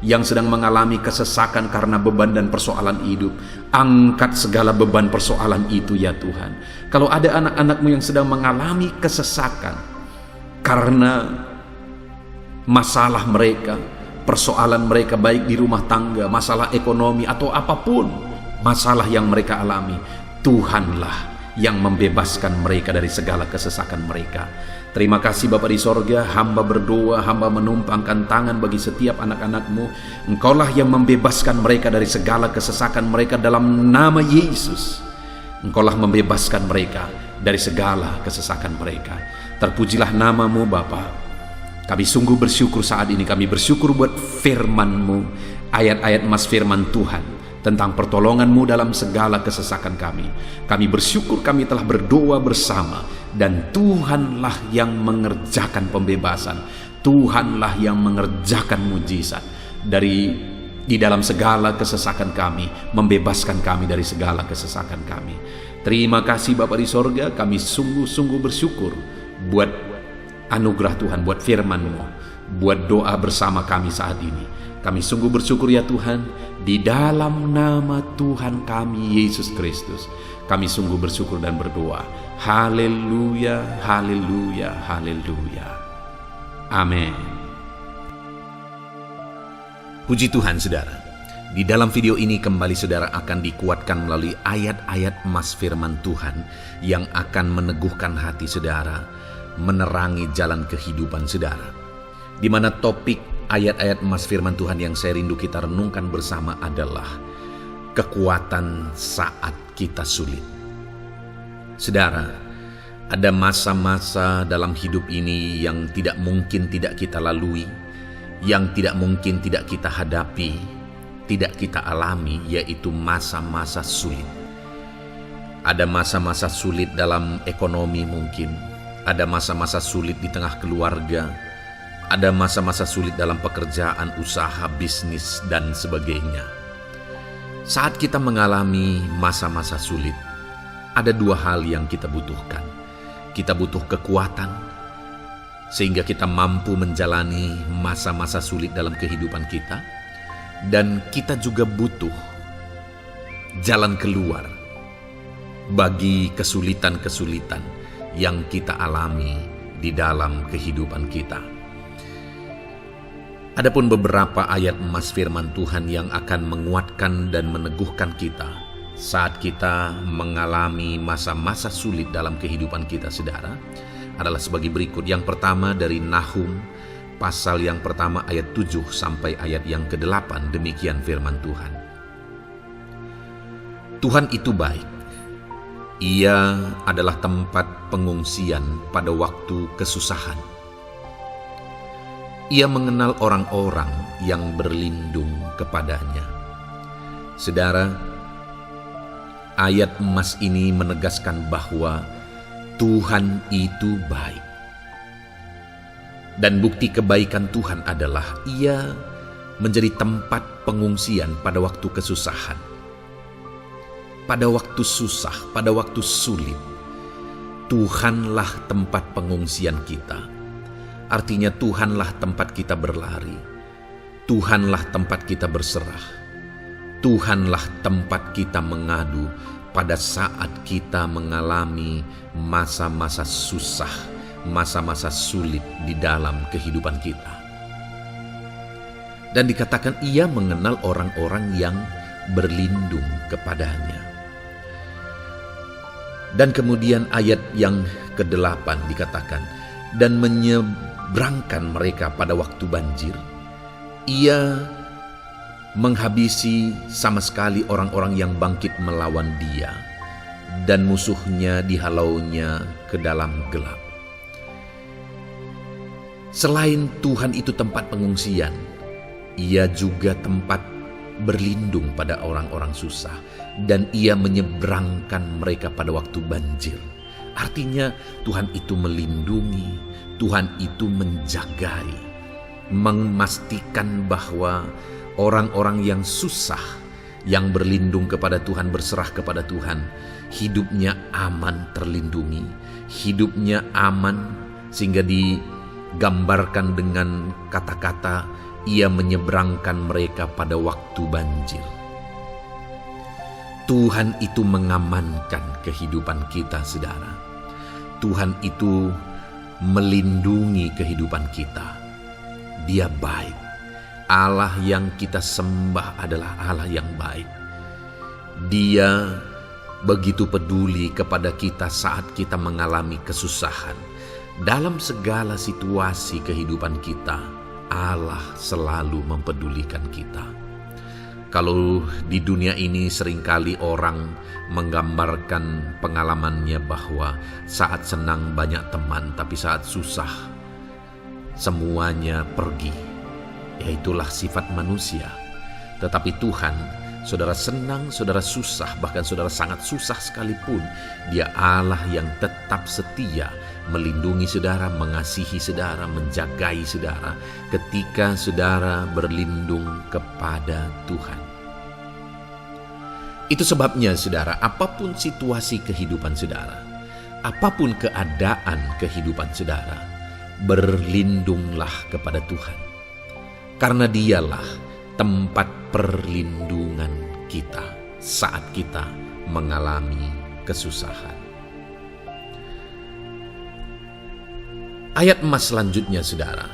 yang sedang mengalami kesesakan karena beban dan persoalan hidup, angkat segala beban persoalan itu ya Tuhan. Kalau ada anak-anak-Mu yang sedang mengalami kesesakan karena masalah mereka, persoalan mereka baik di rumah tangga, masalah ekonomi atau apapun masalah yang mereka alami, Tuhanlah yang membebaskan mereka dari segala kesesakan mereka. Terima kasih Bapa di sorga, hamba berdoa, hamba menumpangkan tangan bagi setiap anak-anak-Mu. Engkaulah yang membebaskan mereka dari segala kesesakan mereka dalam nama Yesus. Engkaulah membebaskan mereka dari segala kesesakan mereka. Terpujilah nama-Mu Bapa. Kami sungguh bersyukur saat ini, kami bersyukur buat firman-Mu, ayat-ayat emas firman Tuhan tentang pertolongan-Mu dalam segala kesesakan kami. Kami bersyukur kami telah berdoa bersama, dan Tuhanlah yang mengerjakan pembebasan. Tuhanlah yang mengerjakan mujizat di dalam segala kesesakan kami, membebaskan kami dari segala kesesakan kami. Terima kasih Bapa di sorga, kami sungguh-sungguh bersyukur buat anugerah Tuhan, buat firman-Mu, buat doa bersama kami saat ini. Kami sungguh bersyukur ya Tuhan, di dalam nama Tuhan kami Yesus Kristus, kami sungguh bersyukur dan berdoa. Haleluya, haleluya, haleluya. Amin. Puji Tuhan saudara, di dalam video ini kembali saudara akan dikuatkan melalui ayat-ayat emas firman Tuhan yang akan meneguhkan hati saudara, menerangi jalan kehidupan saudara. Di mana topik ayat-ayat emas firman Tuhan yang saya rindu kita renungkan bersama adalah kekuatan saat kita sulit. Saudara, ada masa-masa dalam hidup ini yang tidak mungkin tidak kita lalui, yang tidak mungkin tidak kita hadapi, tidak kita alami, yaitu masa-masa sulit. Ada masa-masa sulit dalam ekonomi mungkin, ada masa-masa sulit di tengah keluarga, ada masa-masa sulit dalam pekerjaan, usaha, bisnis, dan sebagainya. Saat kita mengalami masa-masa sulit, ada dua hal yang kita butuhkan. Kita butuh kekuatan, sehingga kita mampu menjalani masa-masa sulit dalam kehidupan kita. Dan kita juga butuh jalan keluar bagi kesulitan-kesulitan yang kita alami di dalam kehidupan kita. Adapun beberapa ayat emas firman Tuhan yang akan menguatkan dan meneguhkan kita saat kita mengalami masa-masa sulit dalam kehidupan kita, saudara, adalah sebagai berikut. Yang pertama dari Nahum, pasal yang pertama ayat 7 sampai ayat yang ke-8, demikian firman Tuhan. Tuhan itu baik. Ia adalah tempat pengungsian pada waktu kesusahan. Ia mengenal orang-orang yang berlindung kepadanya. Saudara, ayat emas ini menegaskan bahwa Tuhan itu baik. Dan bukti kebaikan Tuhan adalah Ia menjadi tempat pengungsian pada waktu kesusahan. Pada waktu susah, pada waktu sulit, Tuhanlah tempat pengungsian kita. Artinya Tuhanlah tempat kita berlari, Tuhanlah tempat kita berserah, Tuhanlah tempat kita mengadu, pada saat kita mengalami masa-masa susah, masa-masa sulit di dalam kehidupan kita. Dan dikatakan ia mengenal orang-orang yang berlindung kepadanya. Dan kemudian ayat yang ke-8 dikatakan, dan menyeberangkan mereka pada waktu banjir. Ia menghabisi sama sekali orang-orang yang bangkit melawan dia, dan musuhnya dihalaunya ke dalam gelap. Selain Tuhan itu tempat pengungsian, ia juga tempat berlindung pada orang-orang susah, dan ia menyeberangkan mereka pada waktu banjir. Artinya Tuhan itu melindungi, Tuhan itu menjagai, memastikan bahwa orang-orang yang susah, yang berlindung kepada Tuhan, berserah kepada Tuhan, hidupnya aman, terlindungi, hidupnya aman, sehingga digambarkan dengan kata-kata ia menyeberangkan mereka pada waktu banjir. Tuhan itu mengamankan kehidupan kita, saudara. Tuhan itu melindungi kehidupan kita. Dia baik. Allah yang kita sembah adalah Allah yang baik. Dia begitu peduli kepada kita saat kita mengalami kesusahan. Dalam segala situasi kehidupan kita, Allah selalu mempedulikan kita. Kalau di dunia ini seringkali orang menggambarkan pengalamannya bahwa saat senang banyak teman, tapi saat susah semuanya pergi. Ya, itulah sifat manusia. Tetapi Tuhan, saudara senang, saudara susah, bahkan saudara sangat susah sekalipun, Dia Allah yang tetap setia, melindungi saudara, mengasihi saudara, menjagai saudara ketika saudara berlindung kepada Tuhan. Itu sebabnya saudara, apapun situasi kehidupan saudara, apapun keadaan kehidupan saudara, berlindunglah kepada Tuhan. Karena Dialah tempat perlindungan kita saat kita mengalami kesusahan. Ayat emas selanjutnya saudara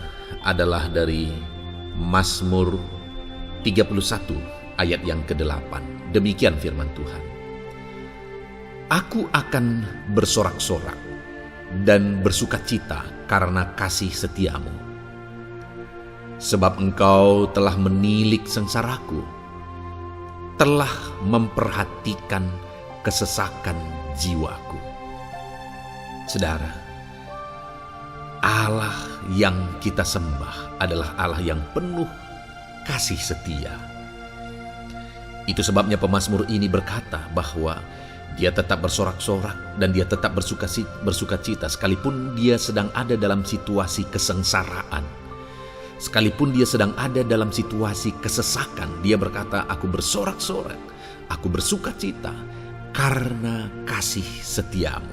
adalah dari Mazmur 31 ayat yang ke-8. Demikian firman Tuhan. Aku akan bersorak-sorak dan bersukacita karena kasih setiamu. Sebab engkau telah menilik sengsaraku, telah memperhatikan kesesakan jiwaku. Saudara, Allah yang kita sembah adalah Allah yang penuh kasih setia. Itu sebabnya pemazmur ini berkata bahwa dia tetap bersorak-sorak dan dia tetap bersukacita sekalipun dia sedang ada dalam situasi kesengsaraan. Sekalipun dia sedang ada dalam situasi kesesakan, dia berkata, aku bersorak-sorak, aku bersukacita karena kasih setiamu.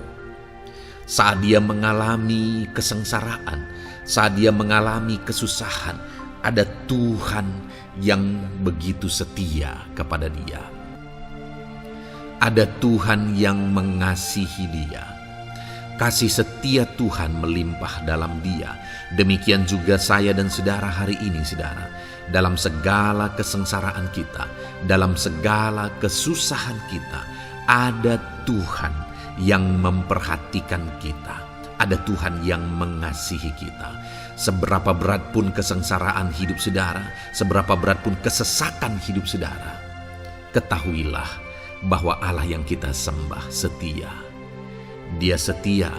Saat dia mengalami kesengsaraan, saat dia mengalami kesusahan, ada Tuhan yang begitu setia kepada dia. Ada Tuhan yang mengasihi dia. Kasih setia Tuhan melimpah dalam dia. Demikian juga saya dan saudara hari ini, saudara. Dalam segala kesengsaraan kita, dalam segala kesusahan kita, ada Tuhan yang memperhatikan kita. Ada Tuhan yang mengasihi kita. Seberapa berat pun kesengsaraan hidup saudara, seberapa berat pun kesesakan hidup saudara, ketahuilah bahwa Allah yang kita sembah setia. Dia setia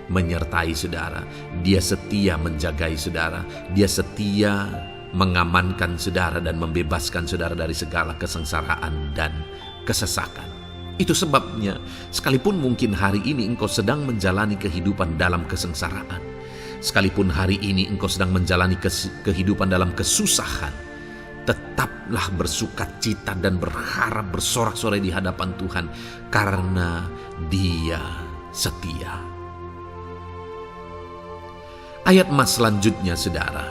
menyertai saudara, dia setia menjagai saudara, dia setia mengamankan saudara dan membebaskan saudara dari segala kesengsaraan dan kesesakan. Itu sebabnya sekalipun mungkin hari ini engkau sedang menjalani kehidupan dalam kesengsaraan, sekalipun hari ini engkau sedang menjalani kehidupan dalam kesusahan, tetaplah bersukacita dan berharap bersorak-sorai di hadapan Tuhan karena Dia setia. Ayat emas selanjutnya saudara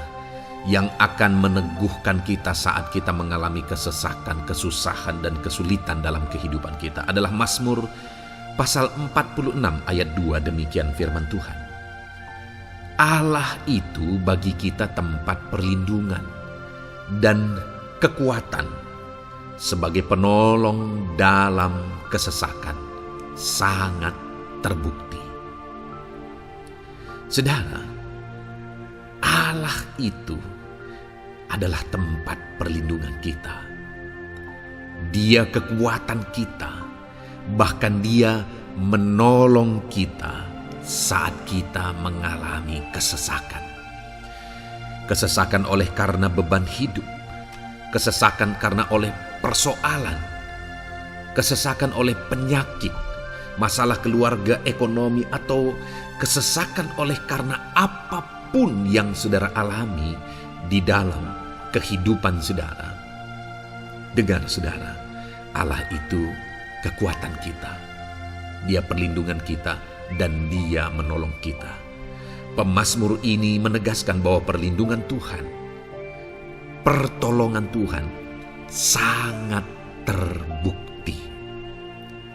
yang akan meneguhkan kita saat kita mengalami kesesakan, kesusahan, dan kesulitan dalam kehidupan kita adalah Mazmur pasal 46 ayat 2. Demikian firman Tuhan. Allah itu bagi kita tempat perlindungan dan kekuatan sebagai penolong dalam kesesakan, sangat terbukti. Saudara, Allah itu adalah tempat perlindungan kita. Dia kekuatan kita, bahkan Dia menolong kita saat kita mengalami kesesakan. Kesesakan oleh karena beban hidup, kesesakan karena oleh persoalan, kesesakan oleh penyakit, masalah keluarga, ekonomi, atau kesesakan oleh karena apapun yang saudara alami di dalam kehidupan saudara. Dengar saudara, Allah itu kekuatan kita. Dia perlindungan kita dan Dia menolong kita. Pemazmur ini menegaskan bahwa perlindungan Tuhan, pertolongan Tuhan sangat terbukti.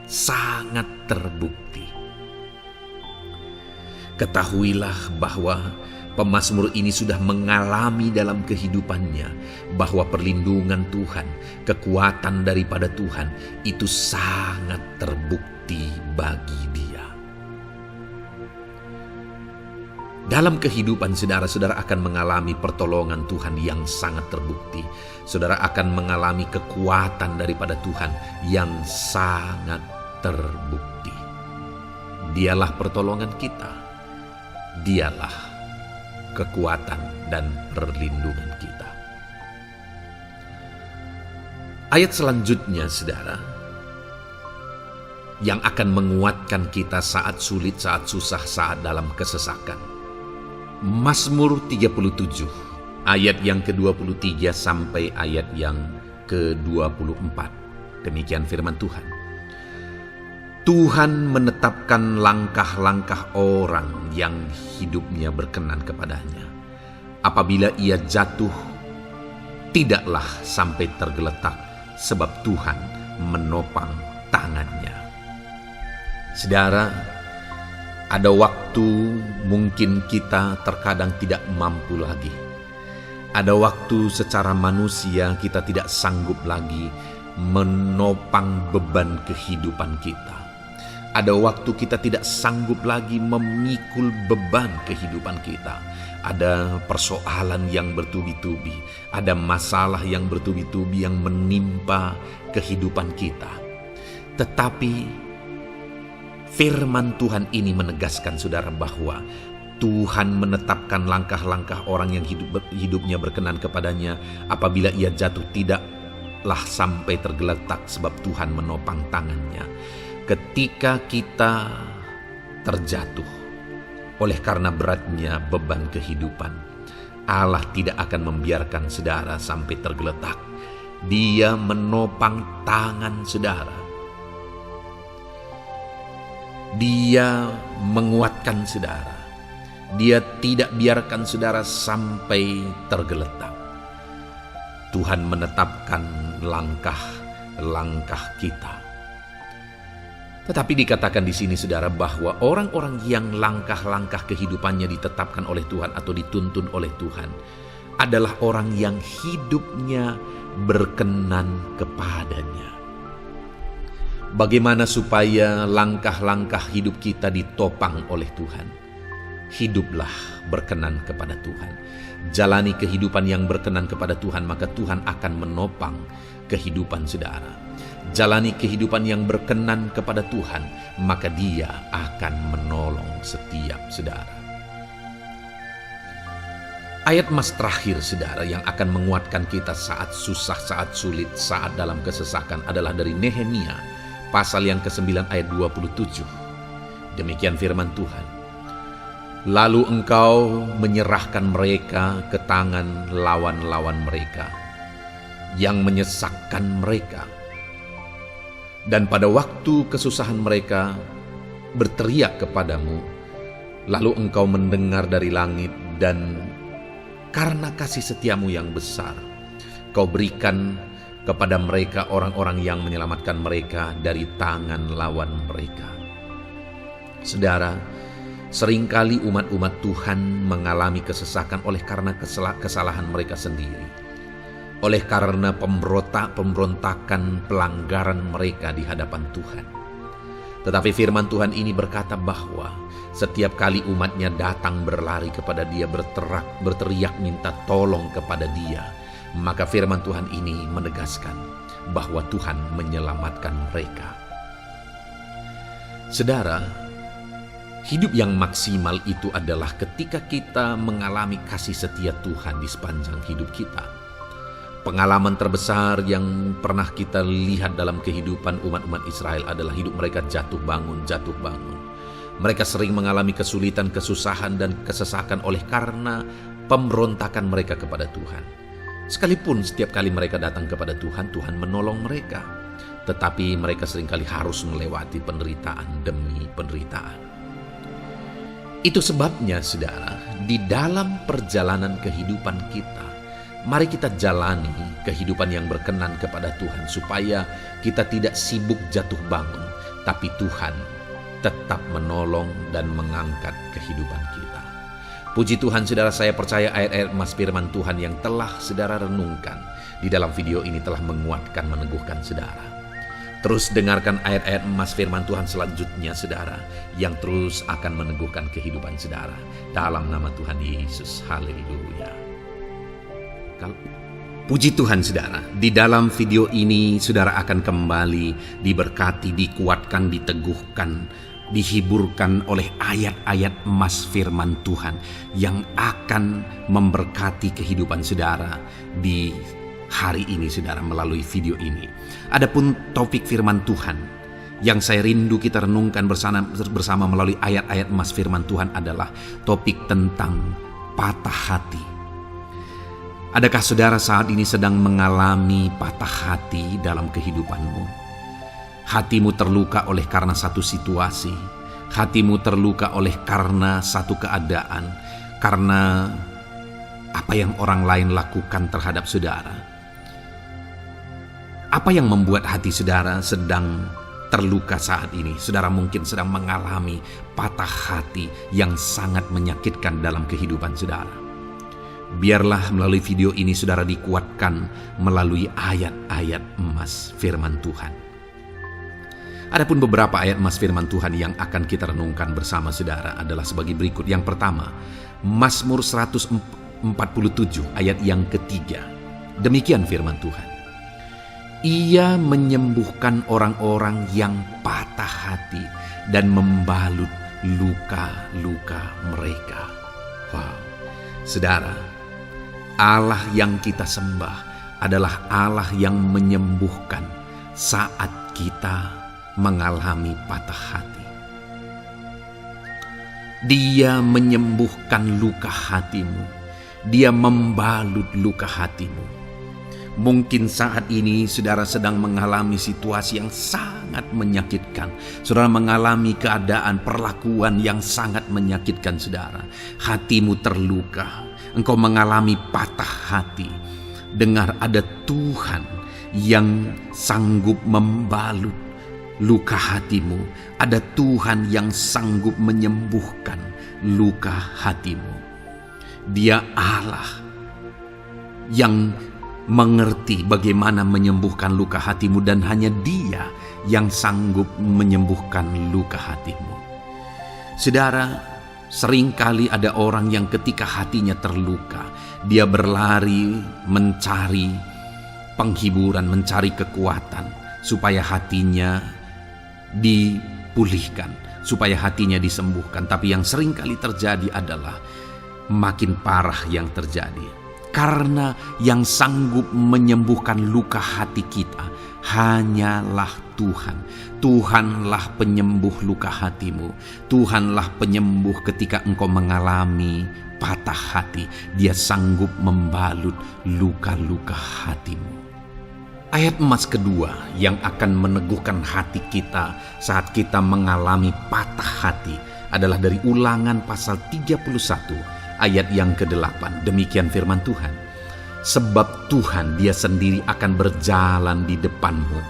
Sangat terbukti. Ketahuilah bahwa pemazmur ini sudah mengalami dalam kehidupannya bahwa perlindungan Tuhan, kekuatan daripada Tuhan itu sangat terbukti bagi dia. Dalam kehidupan saudara akan mengalami pertolongan Tuhan yang sangat terbukti. Saudara akan mengalami kekuatan daripada Tuhan yang sangat terbukti. Dialah pertolongan kita. Dialah kekuatan dan perlindungan kita. Ayat selanjutnya saudara, yang akan menguatkan kita saat sulit, saat susah, saat dalam kesesakan. Mazmur 37 ayat yang ke-23 sampai ayat yang ke-24. Demikian firman Tuhan. Tuhan menetapkan langkah-langkah orang yang hidupnya berkenan kepadanya. Apabila ia jatuh, tidaklah sampai tergeletak, sebab Tuhan menopang tangannya. Saudara, ada waktu mungkin kita terkadang tidak mampu lagi. Ada waktu secara manusia kita tidak sanggup lagi menopang beban kehidupan kita. Ada waktu kita tidak sanggup lagi memikul beban kehidupan kita. Ada persoalan yang bertubi-tubi, ada masalah yang bertubi-tubi yang menimpa kehidupan kita. Tetapi firman Tuhan ini menegaskan saudara bahwa Tuhan menetapkan langkah-langkah orang yang hidupnya berkenan kepadanya. Apabila ia jatuh, tidaklah sampai tergeletak, sebab Tuhan menopang tangannya. Ketika kita terjatuh oleh karena beratnya beban kehidupan, Allah tidak akan membiarkan saudara sampai tergeletak. Dia menopang tangan saudara. Dia menguatkan saudara. Dia tidak biarkan saudara sampai tergeletak. Tuhan menetapkan langkah-langkah kita. Tetapi dikatakan di sini saudara bahwa orang-orang yang langkah-langkah kehidupannya ditetapkan oleh Tuhan atau dituntun oleh Tuhan adalah orang yang hidupnya berkenan kepadanya. Bagaimana supaya langkah-langkah hidup kita ditopang oleh Tuhan? Hiduplah berkenan kepada Tuhan. Jalani kehidupan yang berkenan kepada Tuhan, maka Tuhan akan menopang kehidupan saudara. Jalani kehidupan yang berkenan kepada Tuhan, maka Dia akan menolong setiap saudara. Ayat mas terakhir saudara yang akan menguatkan kita saat susah, saat sulit, saat dalam kesesakan adalah dari Nehemia pasal yang ke-9 ayat 27. Demikian firman Tuhan. Lalu engkau menyerahkan mereka ke tangan lawan-lawan mereka yang menyesakkan mereka. Dan pada waktu kesusahan mereka berteriak kepadamu, lalu engkau mendengar dari langit dan karena kasih setiamu yang besar, kau berikan kepada mereka orang-orang yang menyelamatkan mereka dari tangan lawan mereka. Saudara, seringkali umat-umat Tuhan mengalami kesesakan oleh karena kesalahan mereka sendiri. Oleh karena pemberontakan, pelanggaran mereka di hadapan Tuhan. Tetapi firman Tuhan ini berkata bahwa setiap kali umatnya datang berlari kepada dia, berteriak minta tolong kepada dia, maka firman Tuhan ini menegaskan bahwa Tuhan menyelamatkan mereka. Saudara, hidup yang maksimal itu adalah ketika kita mengalami kasih setia Tuhan di sepanjang hidup kita. Pengalaman terbesar yang pernah kita lihat dalam kehidupan umat-umat Israel adalah hidup mereka jatuh bangun. Mereka sering mengalami kesulitan, kesusahan, dan kesesakan oleh karena pemberontakan mereka kepada Tuhan. Sekalipun setiap kali mereka datang kepada Tuhan, Tuhan menolong mereka. Tetapi mereka seringkali harus melewati penderitaan demi penderitaan. Itu sebabnya, saudara, di dalam perjalanan kehidupan kita, mari kita jalani kehidupan yang berkenan kepada Tuhan supaya kita tidak sibuk jatuh bangun, tapi Tuhan tetap menolong dan mengangkat kehidupan kita. Puji Tuhan, saudara, saya percaya ayat-ayat emas firman Tuhan yang telah saudara renungkan di dalam video ini telah menguatkan, meneguhkan saudara. Terus dengarkan ayat-ayat emas firman Tuhan selanjutnya, saudara, yang terus akan meneguhkan kehidupan saudara. Dalam nama Tuhan Yesus, haleluya. Puji Tuhan, saudara, di dalam video ini saudara akan kembali diberkati, dikuatkan, diteguhkan, dihiburkan oleh ayat-ayat emas firman Tuhan yang akan memberkati kehidupan saudara di hari ini, saudara, melalui video ini. Adapun topik firman Tuhan yang saya rindu kita renungkan bersama melalui ayat-ayat emas firman Tuhan adalah topik tentang patah hati. Adakah saudara saat ini sedang mengalami patah hati dalam kehidupanmu? Hatimu terluka oleh karena satu situasi. Hatimu terluka oleh karena satu keadaan. Karena apa yang orang lain lakukan terhadap saudara. Apa yang membuat hati saudara sedang terluka saat ini? Saudara mungkin sedang mengalami patah hati yang sangat menyakitkan dalam kehidupan saudara. Biarlah melalui video ini saudara dikuatkan melalui ayat-ayat emas firman Tuhan. Adapun beberapa ayat emas firman Tuhan yang akan kita renungkan bersama saudara adalah sebagai berikut. Yang pertama, Mazmur 147 ayat yang ketiga. Demikian firman Tuhan. Ia menyembuhkan orang-orang yang patah hati dan membalut luka-luka mereka. Wow, saudara, Allah yang kita sembah adalah Allah yang menyembuhkan saat kita mengalami patah hati. Dia menyembuhkan luka hatimu. Dia membalut luka hatimu. Mungkin saat ini saudara sedang mengalami situasi yang sangat menyakitkan. Saudara mengalami keadaan perlakuan yang sangat menyakitkan saudara. Hatimu terluka. Engkau mengalami patah hati. Dengar, ada Tuhan yang sanggup membalut luka hatimu. Ada Tuhan yang sanggup menyembuhkan luka hatimu. Dia Allah yang mengerti bagaimana menyembuhkan luka hatimu, dan hanya Dia yang sanggup menyembuhkan luka hatimu. Saudara, seringkali ada orang yang ketika hatinya terluka, dia berlari mencari penghiburan, mencari kekuatan supaya hatinya dipulihkan, supaya hatinya disembuhkan. Tapi yang seringkali terjadi adalah makin parah yang terjadi. Karena yang sanggup menyembuhkan luka hati kita hanyalah Tuhan. Tuhanlah penyembuh luka hatimu. Tuhanlah penyembuh ketika engkau mengalami patah hati. Dia sanggup membalut luka-luka hatimu. Ayat emas kedua yang akan meneguhkan hati kita saat kita mengalami patah hati adalah dari Ulangan pasal 31 ayat yang ke-8. Demikian firman Tuhan. Sebab Tuhan dia sendiri akan berjalan di depanmu.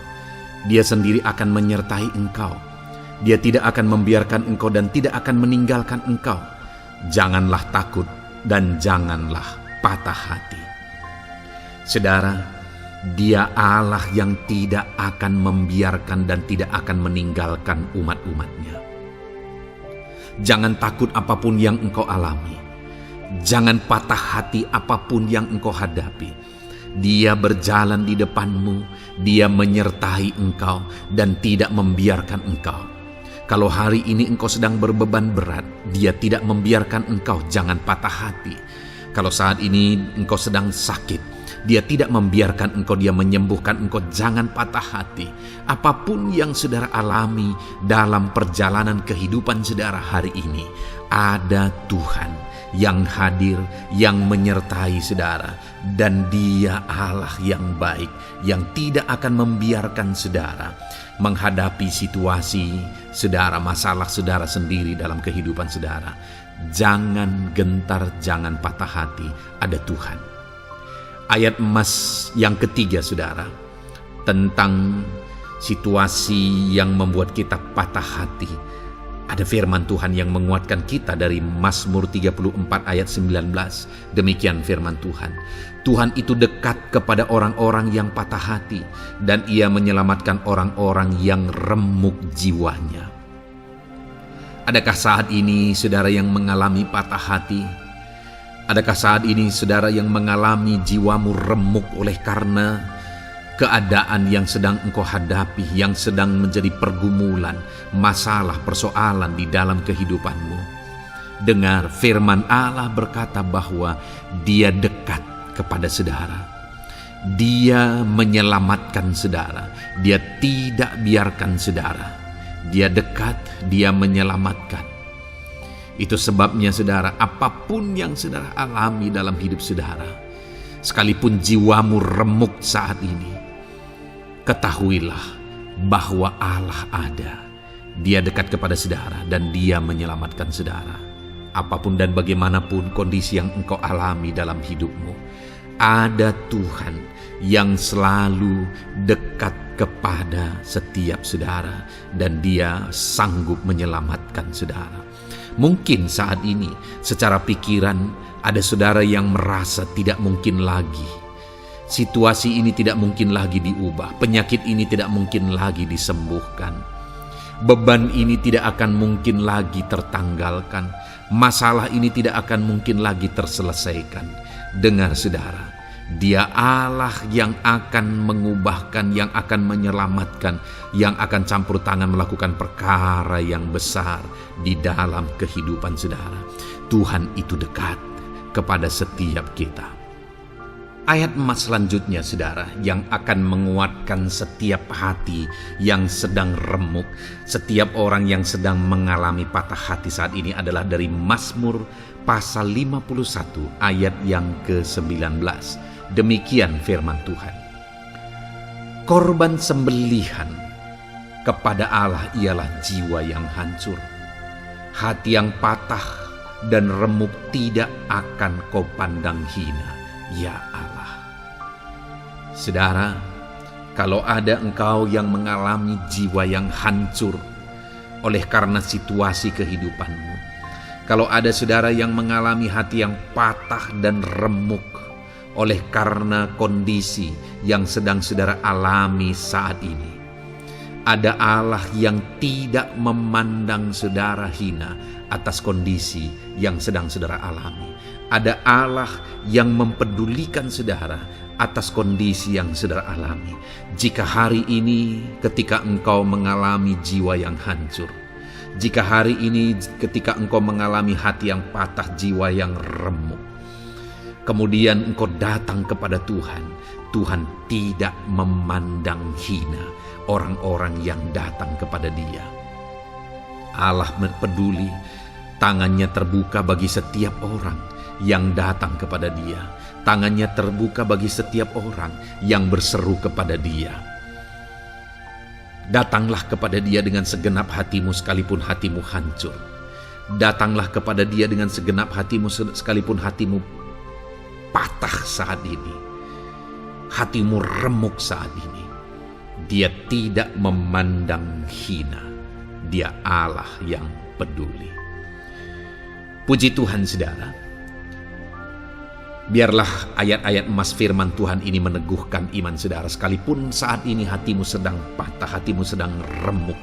Dia sendiri akan menyertai engkau. Dia tidak akan membiarkan engkau dan tidak akan meninggalkan engkau. Janganlah takut dan janganlah patah hati. Saudara, Dia Allah yang tidak akan membiarkan dan tidak akan meninggalkan umat-umatnya. Jangan takut apapun yang engkau alami. Jangan patah hati apapun yang engkau hadapi. Dia berjalan di depanmu, Dia menyertai engkau dan tidak membiarkan engkau. Kalau hari ini engkau sedang berbeban berat, Dia tidak membiarkan engkau, jangan patah hati. Kalau saat ini engkau sedang sakit, Dia tidak membiarkan engkau, Dia menyembuhkan engkau, jangan patah hati. Apapun yang saudara alami dalam perjalanan kehidupan saudara hari ini, ada Tuhan yang hadir, yang menyertai saudara. Dan Dia Allah yang baik, yang tidak akan membiarkan saudara menghadapi situasi saudara, masalah saudara sendiri dalam kehidupan saudara. Jangan gentar, jangan patah hati, ada Tuhan. Ayat emas yang ketiga saudara, tentang situasi yang membuat kita patah hati. Ada firman Tuhan yang menguatkan kita dari Mazmur 34 ayat 19. Demikian firman Tuhan. Tuhan itu dekat kepada orang-orang yang patah hati, dan Ia menyelamatkan orang-orang yang remuk jiwanya. Adakah saat ini saudara yang mengalami patah hati? Adakah saat ini saudara yang mengalami jiwamu remuk oleh karena keadaan yang sedang engkau hadapi, yang sedang menjadi pergumulan, masalah, persoalan di dalam kehidupanmu? Dengar, firman Allah berkata bahwa Dia dekat kepada saudara. Dia menyelamatkan saudara. Dia tidak biarkan saudara. Dia dekat, Dia menyelamatkan. Itu sebabnya saudara, apapun yang saudara alami dalam hidup saudara, sekalipun jiwamu remuk saat ini, ketahuilah bahwa Allah ada. Dia dekat kepada saudara dan Dia menyelamatkan saudara. Apapun dan bagaimanapun kondisi yang engkau alami dalam hidupmu, ada Tuhan yang selalu dekat kepada setiap saudara dan Dia sanggup menyelamatkan saudara. Mungkin saat ini secara pikiran ada saudara yang merasa tidak mungkin lagi. Situasi ini tidak mungkin lagi diubah. Penyakit ini tidak mungkin lagi disembuhkan. Beban ini tidak akan mungkin lagi tertanggalkan. Masalah ini tidak akan mungkin lagi terselesaikan. Dengar saudara, Dia Allah yang akan mengubahkan, yang akan menyelamatkan, yang akan campur tangan melakukan perkara yang besar di dalam kehidupan saudara. Tuhan itu dekat kepada setiap kita. Ayat emas selanjutnya saudara, yang akan menguatkan setiap hati yang sedang remuk, setiap orang yang sedang mengalami patah hati saat ini adalah dari Mazmur pasal 51 ayat yang ke-19. Demikian firman Tuhan. Korban sembelihan kepada Allah ialah jiwa yang hancur. Hati yang patah dan remuk tidak akan kau pandang hina, ya Allah. Saudara, kalau ada engkau yang mengalami jiwa yang hancur oleh karena situasi kehidupanmu, kalau ada saudara yang mengalami hati yang patah dan remuk oleh karena kondisi yang sedang saudara alami saat ini, ada Allah yang tidak memandang saudara hina atas kondisi yang sedang saudara alami. Ada Allah yang mempedulikan saudara atas kondisi yang saudara alami. Jika hari ini ketika engkau mengalami jiwa yang hancur, jika hari ini ketika engkau mengalami hati yang patah, jiwa yang remuk, kemudian engkau datang kepada Tuhan, Tuhan tidak memandang hina orang-orang yang datang kepada Dia. Allah peduli, tangannya terbuka bagi setiap orang yang datang kepada Dia. Tangannya terbuka bagi setiap orang yang berseru kepada Dia. Datanglah kepada Dia dengan segenap hatimu sekalipun hatimu hancur. Datanglah kepada Dia dengan segenap hatimu, sekalipun hatimu patah saat ini, hatimu remuk saat ini. Dia tidak memandang hina. Dia Allah yang peduli. Puji Tuhan, saudara. Biarlah ayat-ayat emas firman Tuhan ini meneguhkan iman saudara, sekalipun saat ini hatimu sedang patah, hatimu sedang remuk.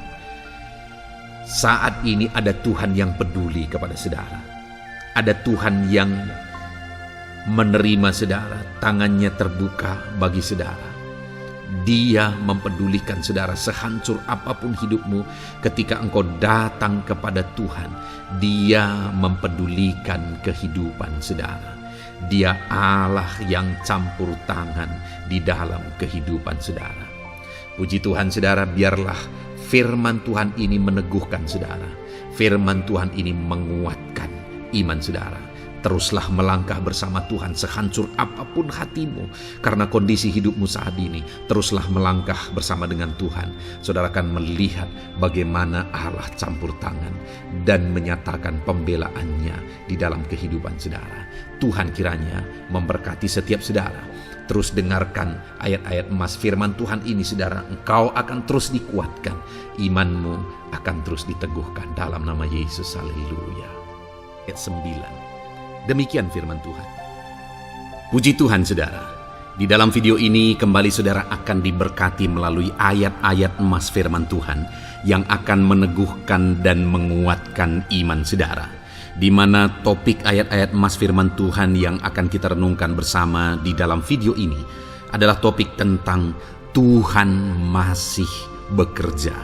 Saat ini ada Tuhan yang peduli kepada saudara. Ada Tuhan yang menerima saudara, tangannya terbuka bagi saudara. Dia mempedulikan saudara sehancur apapun hidupmu. Ketika engkau datang kepada Tuhan, Dia mempedulikan kehidupan saudara. Dia Allah yang campur tangan di dalam kehidupan saudara. Puji Tuhan, saudara, biarlah firman Tuhan ini meneguhkan saudara. Firman Tuhan ini menguatkan iman saudara. Teruslah melangkah bersama Tuhan sehancur apapun hatimu karena kondisi hidupmu saat ini. Teruslah melangkah bersama dengan Tuhan. Saudara akan melihat bagaimana Allah campur tangan dan menyatakan pembelaannya di dalam kehidupan saudara. Tuhan kiranya memberkati setiap saudara. Terus dengarkan ayat-ayat emas firman Tuhan ini, saudara. Engkau akan terus dikuatkan. Imanmu akan terus diteguhkan dalam nama Yesus. Haleluya. Ayat 9. Demikian firman Tuhan. Puji Tuhan, saudara. Di dalam video ini kembali saudara akan diberkati melalui ayat-ayat emas firman Tuhan yang akan meneguhkan dan menguatkan iman saudara. Di mana topik ayat-ayat emas firman Tuhan yang akan kita renungkan bersama di dalam video ini adalah topik tentang Tuhan masih bekerja.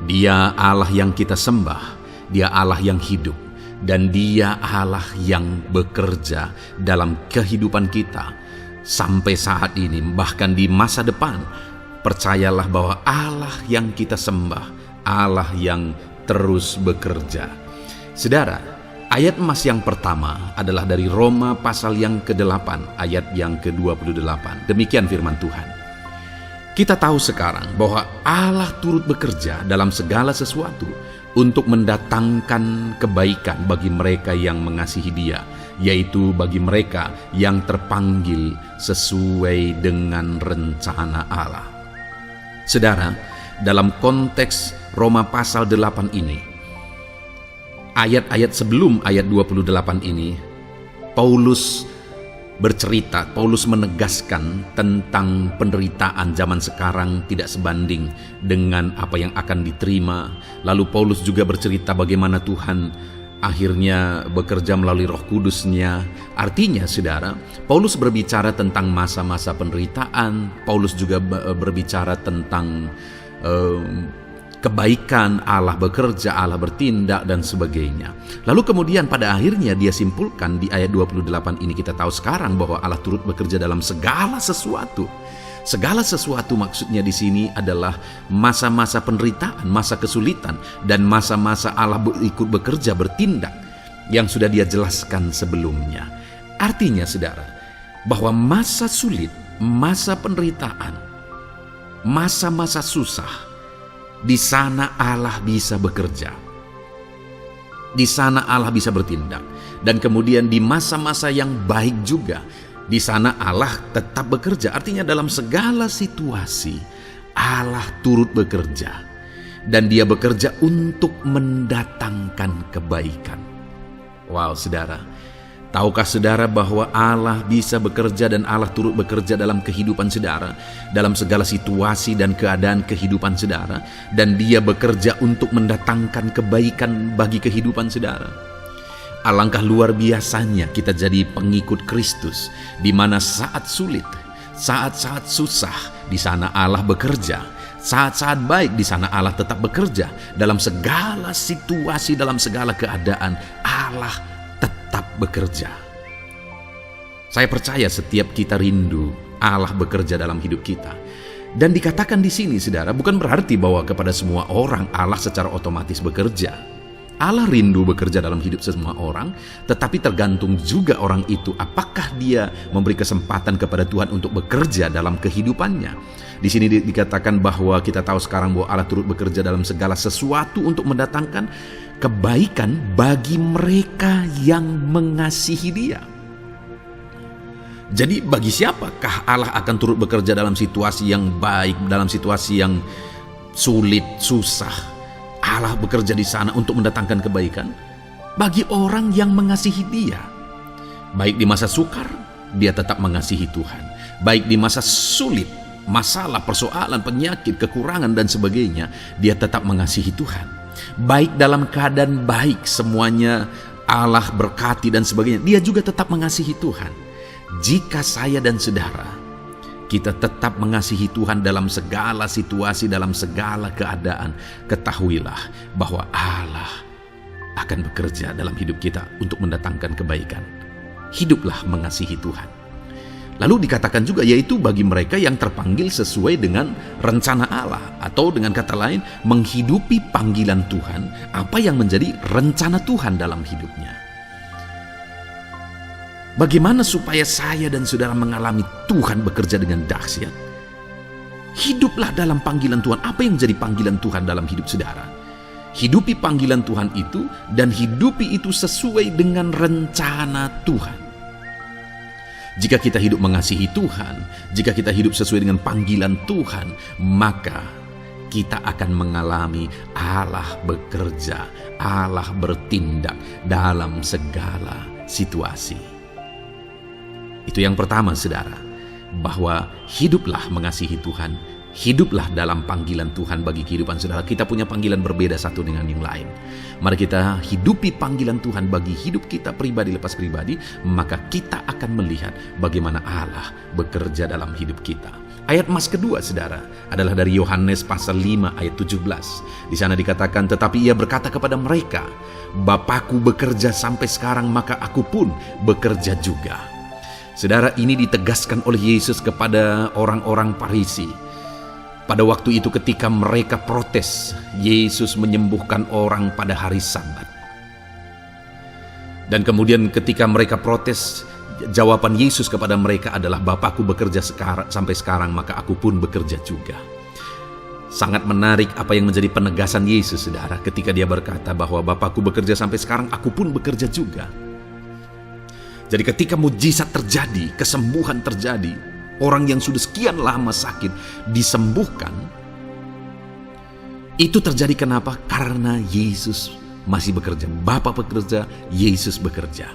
Dia Allah yang kita sembah, Dia Allah yang hidup, dan Dia Allah yang bekerja dalam kehidupan kita sampai saat ini, bahkan di masa depan. Percayalah bahwa Allah yang kita sembah, Allah yang terus bekerja. Saudara, ayat emas yang pertama adalah dari Roma pasal yang ke-8 ayat yang ke-28. Demikian firman Tuhan. Kita tahu sekarang bahwa Allah turut bekerja dalam segala sesuatu untuk mendatangkan kebaikan bagi mereka yang mengasihi Dia, yaitu bagi mereka yang terpanggil sesuai dengan rencana Allah. Saudara, dalam konteks Roma pasal 8 ini, ayat-ayat sebelum ayat 28 ini, Paulus menegaskan tentang penderitaan zaman sekarang tidak sebanding dengan apa yang akan diterima. Lalu Paulus juga bercerita bagaimana Tuhan akhirnya bekerja melalui Roh Kudus-Nya. Artinya, saudara, Paulus berbicara tentang masa-masa penderitaan. Paulus juga berbicara tentang kebaikan, Allah bekerja, Allah bertindak, dan sebagainya. Lalu kemudian pada akhirnya dia simpulkan di ayat 28 ini, kita tahu sekarang bahwa Allah turut bekerja dalam segala sesuatu. Segala sesuatu maksudnya di sini adalah masa-masa penderitaan, masa kesulitan, dan masa-masa Allah ikut bekerja, bertindak, yang sudah Dia jelaskan sebelumnya. Artinya, saudara, bahwa masa sulit, masa penderitaan, masa-masa susah, di sana Allah bisa bekerja. Di sana Allah bisa bertindak. Dan kemudian di masa-masa yang baik juga, di sana Allah tetap bekerja. Artinya dalam segala situasi Allah turut bekerja. Dan Dia bekerja untuk mendatangkan kebaikan. Wow, saudara. Tahukah saudara bahwa Allah bisa bekerja dan Allah turut bekerja dalam kehidupan saudara, dalam segala situasi dan keadaan kehidupan saudara, dan Dia bekerja untuk mendatangkan kebaikan bagi kehidupan saudara. Alangkah luar biasanya kita jadi pengikut Kristus, di mana saat sulit, saat-saat susah, di sana Allah bekerja. Saat-saat baik, di sana Allah tetap bekerja. Dalam segala situasi, dalam segala keadaan, Allah tetap bekerja. Saya percaya setiap kita rindu Allah bekerja dalam hidup kita. Dan dikatakan di sini, saudara, bukan berarti bahwa kepada semua orang Allah secara otomatis bekerja. Allah rindu bekerja dalam hidup semua orang, tetapi tergantung juga orang itu apakah dia memberi kesempatan kepada Tuhan untuk bekerja dalam kehidupannya. Di sini dikatakan bahwa kita tahu sekarang bahwa Allah turut bekerja dalam segala sesuatu untuk mendatangkan kebaikan bagi mereka yang mengasihi Dia. Jadi bagi siapakah Allah akan turut bekerja dalam situasi yang baik, dalam situasi yang sulit, susah? Allah bekerja di sana untuk mendatangkan kebaikan bagi orang yang mengasihi Dia. Baik di masa sukar, dia tetap mengasihi Tuhan. Baik di masa sulit, masalah, persoalan, penyakit, kekurangan dan sebagainya, dia tetap mengasihi Tuhan. Baik dalam keadaan baik, semuanya Allah berkati dan sebagainya, dia juga tetap mengasihi Tuhan. Jika saya dan saudara, kita tetap mengasihi Tuhan dalam segala situasi, dalam segala keadaan, ketahuilah bahwa Allah akan bekerja dalam hidup kita untuk mendatangkan kebaikan. Hiduplah mengasihi Tuhan. Lalu dikatakan juga, yaitu bagi mereka yang terpanggil sesuai dengan rencana Allah, atau dengan kata lain, menghidupi panggilan Tuhan, apa yang menjadi rencana Tuhan dalam hidupnya. Bagaimana supaya saya dan saudara mengalami Tuhan bekerja dengan dahsyat? Hiduplah dalam panggilan Tuhan. Apa yang menjadi panggilan Tuhan dalam hidup saudara? Hidupi panggilan Tuhan itu, dan hidupi itu sesuai dengan rencana Tuhan. Jika kita hidup mengasihi Tuhan, jika kita hidup sesuai dengan panggilan Tuhan, maka kita akan mengalami Allah bekerja, Allah bertindak dalam segala situasi. Itu yang pertama, saudara, bahwa hiduplah mengasihi Tuhan, hiduplah dalam panggilan Tuhan bagi kehidupan saudara. Kita punya panggilan berbeda satu dengan yang lain. Mari kita hidupi panggilan Tuhan bagi hidup kita pribadi lepas pribadi, maka kita akan melihat bagaimana Allah bekerja dalam hidup kita. Ayat emas kedua, saudara, adalah dari Yohanes pasal 5 ayat 17. Di sana dikatakan, tetapi ia berkata kepada mereka, Bapakku bekerja sampai sekarang, maka aku pun bekerja juga. Saudara, ini ditegaskan oleh Yesus kepada orang-orang Farisi. Pada waktu itu ketika mereka protes, Yesus menyembuhkan orang pada hari Sabat. Dan kemudian ketika mereka protes, jawaban Yesus kepada mereka adalah, Bapakku bekerja sampai sekarang, maka aku pun bekerja juga. Sangat menarik apa yang menjadi penegasan Yesus, saudara, ketika dia berkata bahwa Bapakku bekerja sampai sekarang, aku pun bekerja juga. Jadi ketika mujizat terjadi, kesembuhan terjadi, orang yang sudah sekian lama sakit disembuhkan, itu terjadi kenapa? Karena Yesus masih bekerja. Bapa bekerja, Yesus bekerja.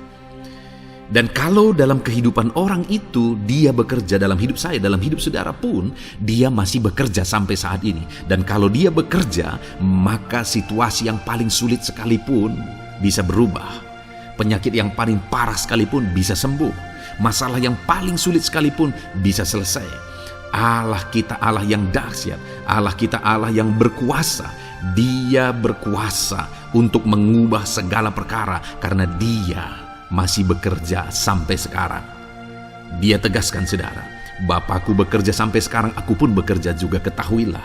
Dan kalau dalam kehidupan orang itu, dia bekerja dalam hidup saya, dalam hidup saudara pun, dia masih bekerja sampai saat ini. Dan kalau dia bekerja, maka situasi yang paling sulit sekalipun bisa berubah. Penyakit yang paling parah sekalipun bisa sembuh. Masalah yang paling sulit sekalipun bisa selesai. Allah kita Allah yang dahsyat. Allah kita Allah yang berkuasa. Dia berkuasa untuk mengubah segala perkara karena Dia masih bekerja sampai sekarang. Dia tegaskan, saudara, Bapakku bekerja sampai sekarang, aku pun bekerja juga. Ketahuilah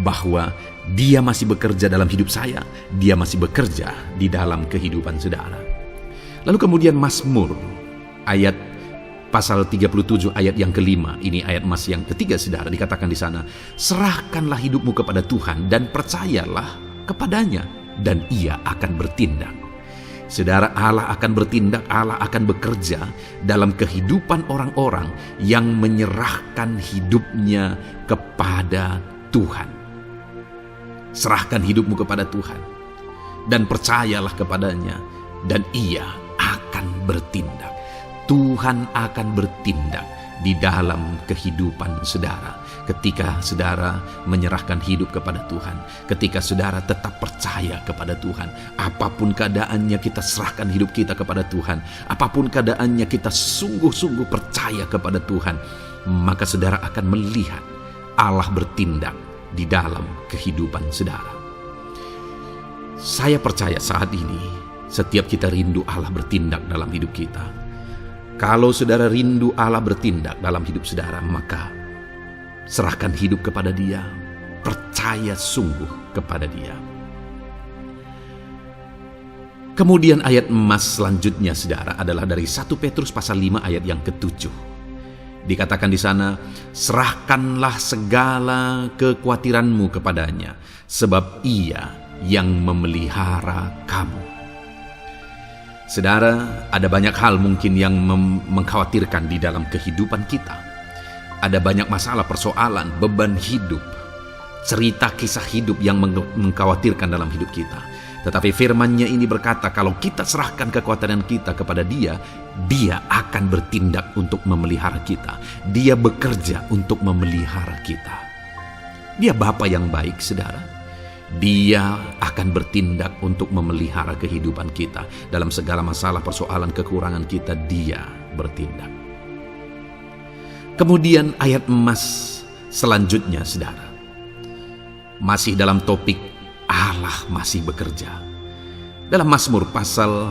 bahwa Dia masih bekerja dalam hidup saya. Dia masih bekerja di dalam kehidupan saudara. Lalu kemudian Mazmur ayat pasal 37 ayat yang kelima, ini ayat emas yang ketiga, saudara, dikatakan di sana, serahkanlah hidupmu kepada Tuhan dan percayalah kepadanya dan Ia akan bertindak. Saudara, Allah akan bertindak, Allah akan bekerja dalam kehidupan orang-orang yang menyerahkan hidupnya kepada Tuhan. Serahkan hidupmu kepada Tuhan dan percayalah kepadanya dan Ia akan bertindak. Tuhan akan bertindak di dalam kehidupan saudara. Ketika saudara menyerahkan hidup kepada Tuhan, ketika saudara tetap percaya kepada Tuhan, apapun keadaannya kita serahkan hidup kita kepada Tuhan, apapun keadaannya kita sungguh-sungguh percaya kepada Tuhan, maka saudara akan melihat Allah bertindak di dalam kehidupan saudara. Saya percaya saat ini setiap kita rindu Allah bertindak dalam hidup kita. Kalau saudara rindu Allah bertindak dalam hidup saudara, maka serahkan hidup kepada Dia, percaya sungguh kepada Dia. Kemudian ayat emas selanjutnya, saudara, adalah dari 1 Petrus pasal 5 ayat yang ke-7. Dikatakan di sana, serahkanlah segala kekhawatiranmu kepadanya, sebab Ia yang memelihara kamu. Saudara, ada banyak hal mungkin yang mengkhawatirkan di dalam kehidupan kita. Ada banyak masalah, persoalan, beban hidup, cerita kisah hidup yang mengkhawatirkan dalam hidup kita. Tetapi firman-Nya ini berkata, kalau kita serahkan kekhawatiran kita kepada Dia, Dia akan bertindak untuk memelihara kita. Dia bekerja untuk memelihara kita. Dia Bapa yang baik, saudara. Dia akan bertindak untuk memelihara kehidupan kita. Dalam segala masalah, persoalan, kekurangan kita, Dia bertindak. Kemudian ayat emas selanjutnya, saudara, masih dalam topik Allah masih bekerja. Dalam Mazmur pasal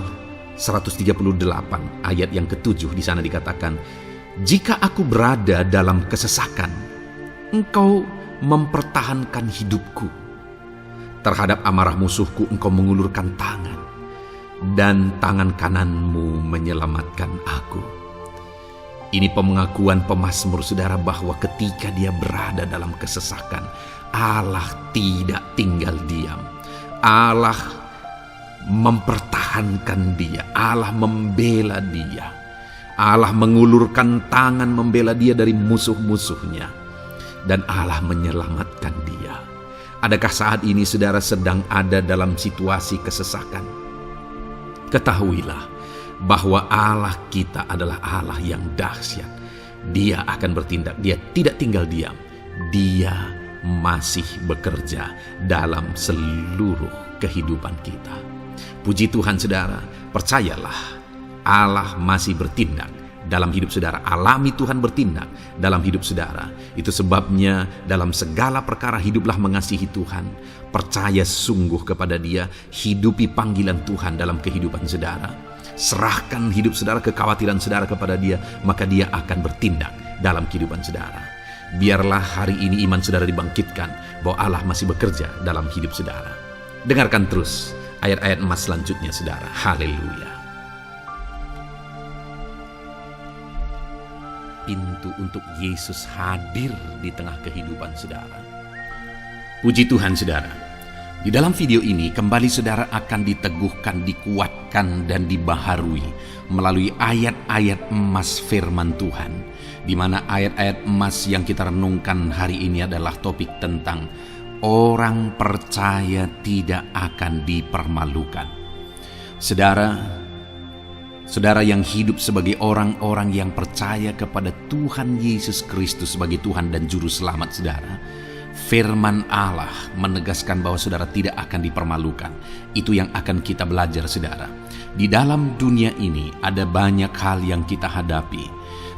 138 ayat yang ke-7 di sana dikatakan, jika aku berada dalam kesesakan, Engkau mempertahankan hidupku. Terhadap amarah musuhku Engkau mengulurkan tangan, dan tangan kananmu menyelamatkan aku. Ini pengakuan pemazmur, saudara, bahwa ketika dia berada dalam kesesakan, Allah tidak tinggal diam. Allah mempertahankan dia. Allah membela dia. Allah mengulurkan tangan membela dia dari musuh-musuhnya. Dan Allah menyelamatkan dia. Adakah saat ini saudara sedang ada dalam situasi kesesakan? Ketahuilah bahwa Allah kita adalah Allah yang dahsyat. Dia akan bertindak. Dia tidak tinggal diam. Dia masih bekerja dalam seluruh kehidupan kita. Puji Tuhan, saudara, percayalah Allah masih bertindak dalam hidup saudara. Alami Tuhan bertindak dalam hidup saudara. Itu sebabnya dalam segala perkara hiduplah mengasihi Tuhan. Percaya sungguh kepada Dia. Hidupi panggilan Tuhan dalam kehidupan saudara. Serahkan hidup saudara, kekhawatiran saudara kepada Dia, maka Dia akan bertindak dalam kehidupan saudara. Biarlah hari ini iman saudara dibangkitkan bahwa Allah masih bekerja dalam hidup saudara. Dengarkan terus ayat-ayat emas selanjutnya, saudara. Haleluya. Pintu untuk Yesus hadir di tengah kehidupan saudara. Puji Tuhan, saudara. Di dalam video ini kembali saudara akan diteguhkan, dikuatkan, dan dibaharui melalui ayat-ayat emas firman Tuhan, di mana ayat-ayat emas yang kita renungkan hari ini adalah topik tentang orang percaya tidak akan dipermalukan. Saudara yang hidup sebagai orang-orang yang percaya kepada Tuhan Yesus Kristus sebagai Tuhan dan Juru Selamat saudara, firman Allah menegaskan bahwa saudara tidak akan dipermalukan. Itu yang akan kita belajar, saudara. Di dalam dunia ini ada banyak hal yang kita hadapi,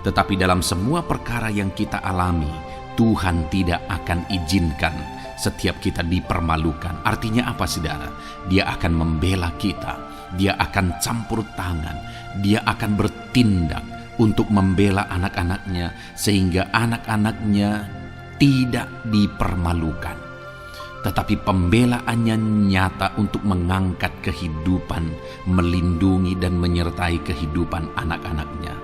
tetapi dalam semua perkara yang kita alami, Tuhan tidak akan izinkan setiap kita dipermalukan. Artinya apa, saudara? Dia akan membela kita. Dia akan campur tangan. Dia akan bertindak untuk membela anak-anaknya, sehingga anak-anaknya tidak dipermalukan. Tetapi pembelaannya nyata untuk mengangkat kehidupan, melindungi dan menyertai kehidupan anak-anaknya.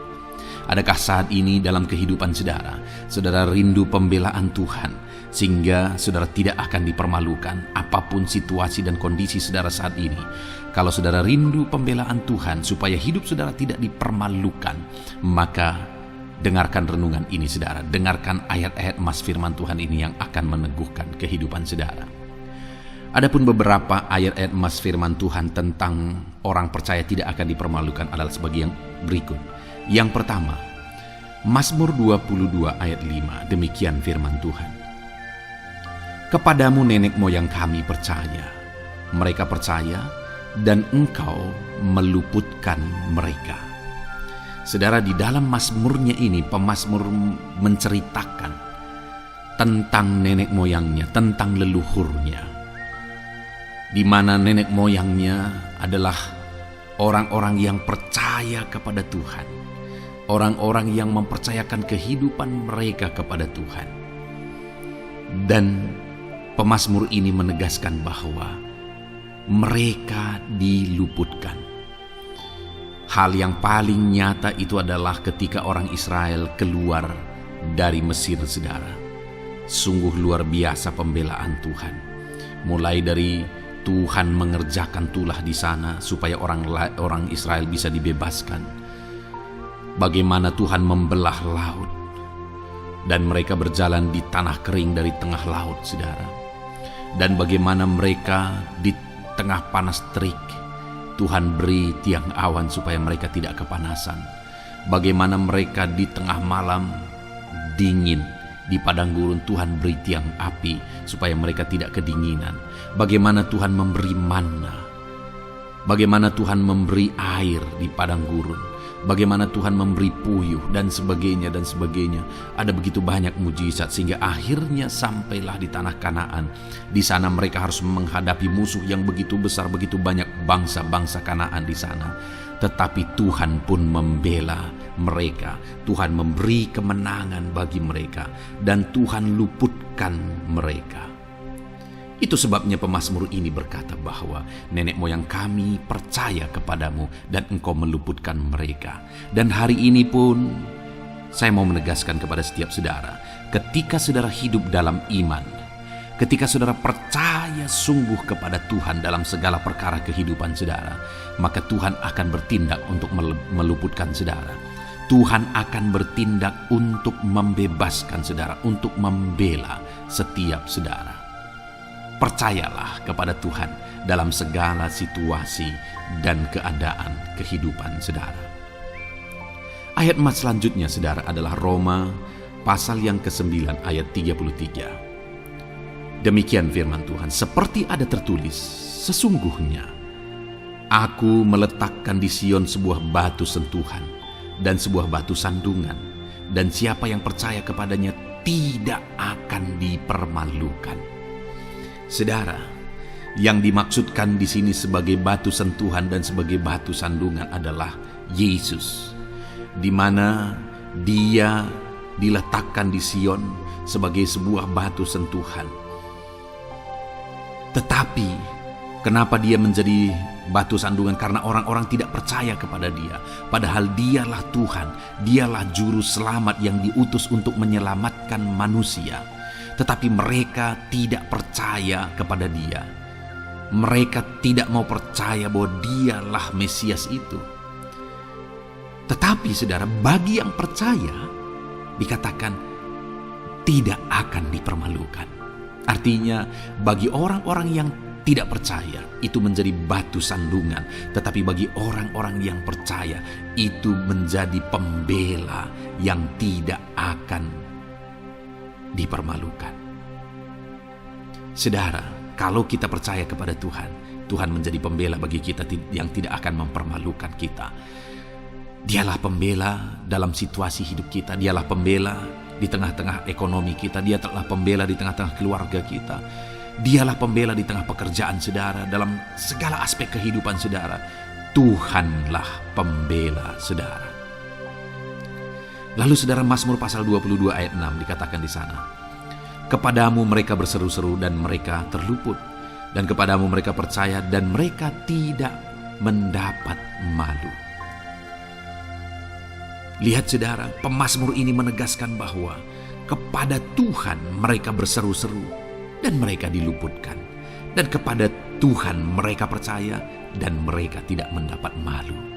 Adakah saat ini dalam kehidupan saudara rindu pembelaan Tuhan, sehingga saudara tidak akan dipermalukan apapun situasi dan kondisi saudara saat ini? Kalau saudara rindu pembelaan Tuhan supaya hidup saudara tidak dipermalukan, maka dengarkan renungan ini, saudara. Dengarkan ayat-ayat emas firman Tuhan ini yang akan meneguhkan kehidupan saudara. Adapun beberapa ayat-ayat emas firman Tuhan tentang orang percaya tidak akan dipermalukan adalah sebagai yang berikut. Yang pertama, Mazmur 22 ayat 5, demikian firman Tuhan. Kepadamu nenek moyang kami percaya, mereka percaya, dan Engkau meluputkan mereka. Saudara, di dalam mazmurnya ini, pemazmur menceritakan tentang nenek moyangnya, tentang leluhurnya, di mana nenek moyangnya adalah orang-orang yang percaya kepada Tuhan, orang-orang yang mempercayakan kehidupan mereka kepada Tuhan. Dan pemazmur ini menegaskan bahwa mereka diluputkan. Hal yang paling nyata itu adalah ketika orang Israel keluar dari Mesir, saudara. Sungguh luar biasa pembelaan Tuhan. Mulai dari Tuhan mengerjakan tulah di sana supaya orang Israel bisa dibebaskan. Bagaimana Tuhan membelah laut dan mereka berjalan di tanah kering dari tengah laut, saudara. Dan bagaimana mereka di tengah panas terik, Tuhan beri tiang awan supaya mereka tidak kepanasan. Bagaimana mereka di tengah malam dingin, di padang gurun Tuhan beri tiang api supaya mereka tidak kedinginan. Bagaimana Tuhan memberi manna, bagaimana Tuhan memberi air di padang gurun, bagaimana Tuhan memberi puyuh dan sebagainya dan sebagainya. Ada begitu banyak mujizat sehingga akhirnya sampailah di tanah Kanaan. Di sana mereka harus menghadapi musuh yang begitu besar, begitu banyak bangsa-bangsa Kanaan di sana. Tetapi Tuhan pun membela mereka. Tuhan memberi kemenangan bagi mereka dan Tuhan luputkan mereka. Itu sebabnya pemazmur ini berkata bahwa nenek moyang kami percaya kepadamu dan engkau meluputkan mereka. Dan hari ini pun saya mau menegaskan kepada setiap saudara, ketika saudara hidup dalam iman, ketika saudara percaya sungguh kepada Tuhan dalam segala perkara kehidupan saudara, maka Tuhan akan bertindak untuk meluputkan saudara. Tuhan akan bertindak untuk membebaskan saudara, untuk membela setiap saudara. Percayalah kepada Tuhan dalam segala situasi dan keadaan kehidupan saudara. Ayat emas selanjutnya saudara adalah Roma pasal yang ke-9 ayat 33. Demikian firman Tuhan, seperti ada tertulis, sesungguhnya aku meletakkan di Sion sebuah batu sentuhan dan sebuah batu sandungan, dan siapa yang percaya kepadanya tidak akan dipermalukan. Saudara, yang dimaksudkan di sini sebagai batu sentuhan dan sebagai batu sandungan adalah Yesus, di mana Dia diletakkan di Sion sebagai sebuah batu sentuhan. Tetapi kenapa Dia menjadi batu sandungan? Karena orang-orang tidak percaya kepada Dia. Padahal Dialah Tuhan, Dialah juru selamat yang diutus untuk menyelamatkan manusia. Tetapi mereka tidak percaya kepada Dia. Mereka tidak mau percaya bahwa Dialah Mesias itu. Tetapi saudara, bagi yang percaya dikatakan tidak akan dipermalukan. Artinya bagi orang-orang yang tidak percaya itu menjadi batu sandungan, tetapi bagi orang-orang yang percaya itu menjadi pembela yang tidak akan dipermalukan. Saudara, kalau kita percaya kepada Tuhan, Tuhan menjadi pembela bagi kita yang tidak akan mempermalukan kita. Dialah pembela dalam situasi hidup kita, Dialah pembela di tengah-tengah ekonomi kita, Dia telah pembela di tengah-tengah keluarga kita, Dialah pembela di tengah pekerjaan saudara, dalam segala aspek kehidupan saudara. Tuhanlah pembela saudara. Lalu saudara, Mazmur pasal 22 ayat 6 dikatakan di sana, kepadamu mereka berseru-seru dan mereka terluput, dan kepadamu mereka percaya dan mereka tidak mendapat malu. Lihat saudara, pemazmur ini menegaskan bahwa kepada Tuhan mereka berseru-seru dan mereka diluputkan, dan kepada Tuhan mereka percaya dan mereka tidak mendapat malu.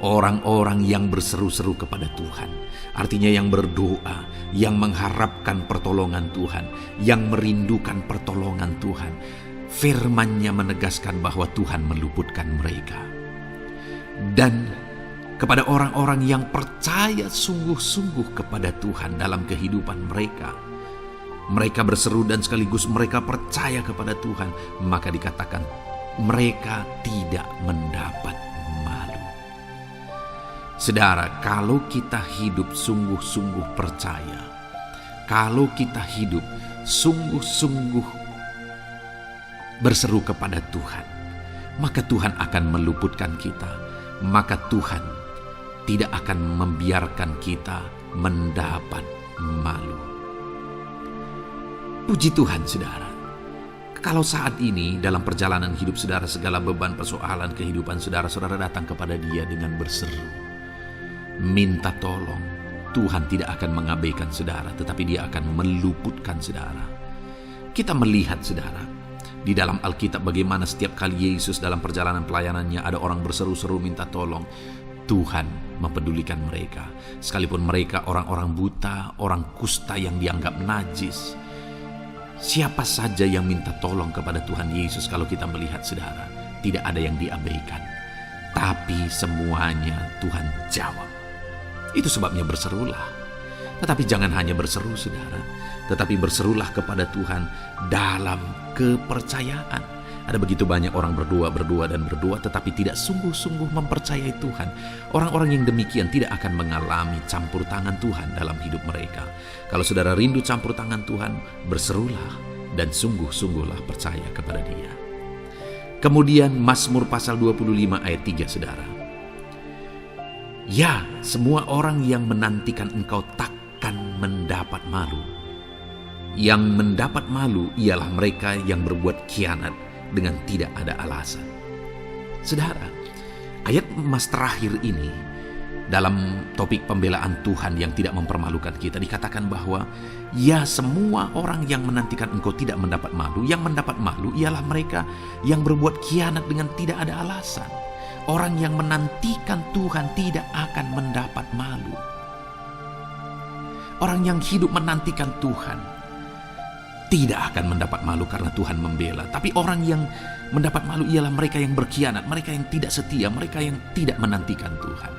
Orang-orang yang berseru-seru kepada Tuhan, artinya yang berdoa, yang mengharapkan pertolongan Tuhan, yang merindukan pertolongan Tuhan, firman-Nya menegaskan bahwa Tuhan meluputkan mereka. Dan kepada orang-orang yang percaya sungguh-sungguh kepada Tuhan dalam kehidupan mereka, mereka berseru dan sekaligus mereka percaya kepada Tuhan, maka dikatakan mereka tidak mendapat malu. Saudara, kalau kita hidup sungguh-sungguh percaya, kalau kita hidup sungguh-sungguh berseru kepada Tuhan, maka Tuhan akan meluputkan kita, maka Tuhan tidak akan membiarkan kita mendapat malu. Puji Tuhan saudara, kalau saat ini dalam perjalanan hidup saudara, segala beban persoalan kehidupan saudara, saudara datang kepada Dia dengan berseru, minta tolong, Tuhan tidak akan mengabaikan saudara, tetapi Dia akan meluputkan saudara. Kita melihat saudara, Di dalam Alkitab bagaimana setiap kali Yesus dalam perjalanan pelayanannya ada orang berseru-seru minta tolong, Tuhan mempedulikan mereka. Sekalipun mereka orang-orang buta, orang kusta yang dianggap najis. Siapa saja yang minta tolong kepada Tuhan Yesus, kalau kita melihat saudara, tidak ada yang diabaikan. Tapi semuanya Tuhan jawab. Itu sebabnya berserulah. Tetapi jangan hanya berseru saudara, tetapi berserulah kepada Tuhan dalam kepercayaan. Ada begitu banyak orang berdoa tetapi tidak sungguh-sungguh mempercayai Tuhan. Orang-orang yang demikian tidak akan mengalami campur tangan Tuhan dalam hidup mereka. Kalau saudara rindu campur tangan Tuhan, berserulah dan sungguh-sungguhlah percaya kepada Dia. Kemudian Mazmur pasal 25 ayat 3 saudara. Ya, semua orang yang menantikan Engkau takkan mendapat malu. Yang mendapat malu ialah mereka yang berbuat khianat dengan tidak ada alasan. Saudara, ayat emas terakhir ini dalam topik pembelaan Tuhan yang tidak mempermalukan kita, dikatakan bahwa ya, semua orang yang menantikan Engkau tidak mendapat malu. Yang mendapat malu ialah mereka yang berbuat khianat dengan tidak ada alasan. Orang yang menantikan Tuhan tidak akan mendapat malu. Orang yang hidup menantikan Tuhan tidak akan mendapat malu karena Tuhan membela. Tapi orang yang mendapat malu ialah mereka yang berkhianat, mereka yang tidak setia, mereka yang tidak menantikan Tuhan.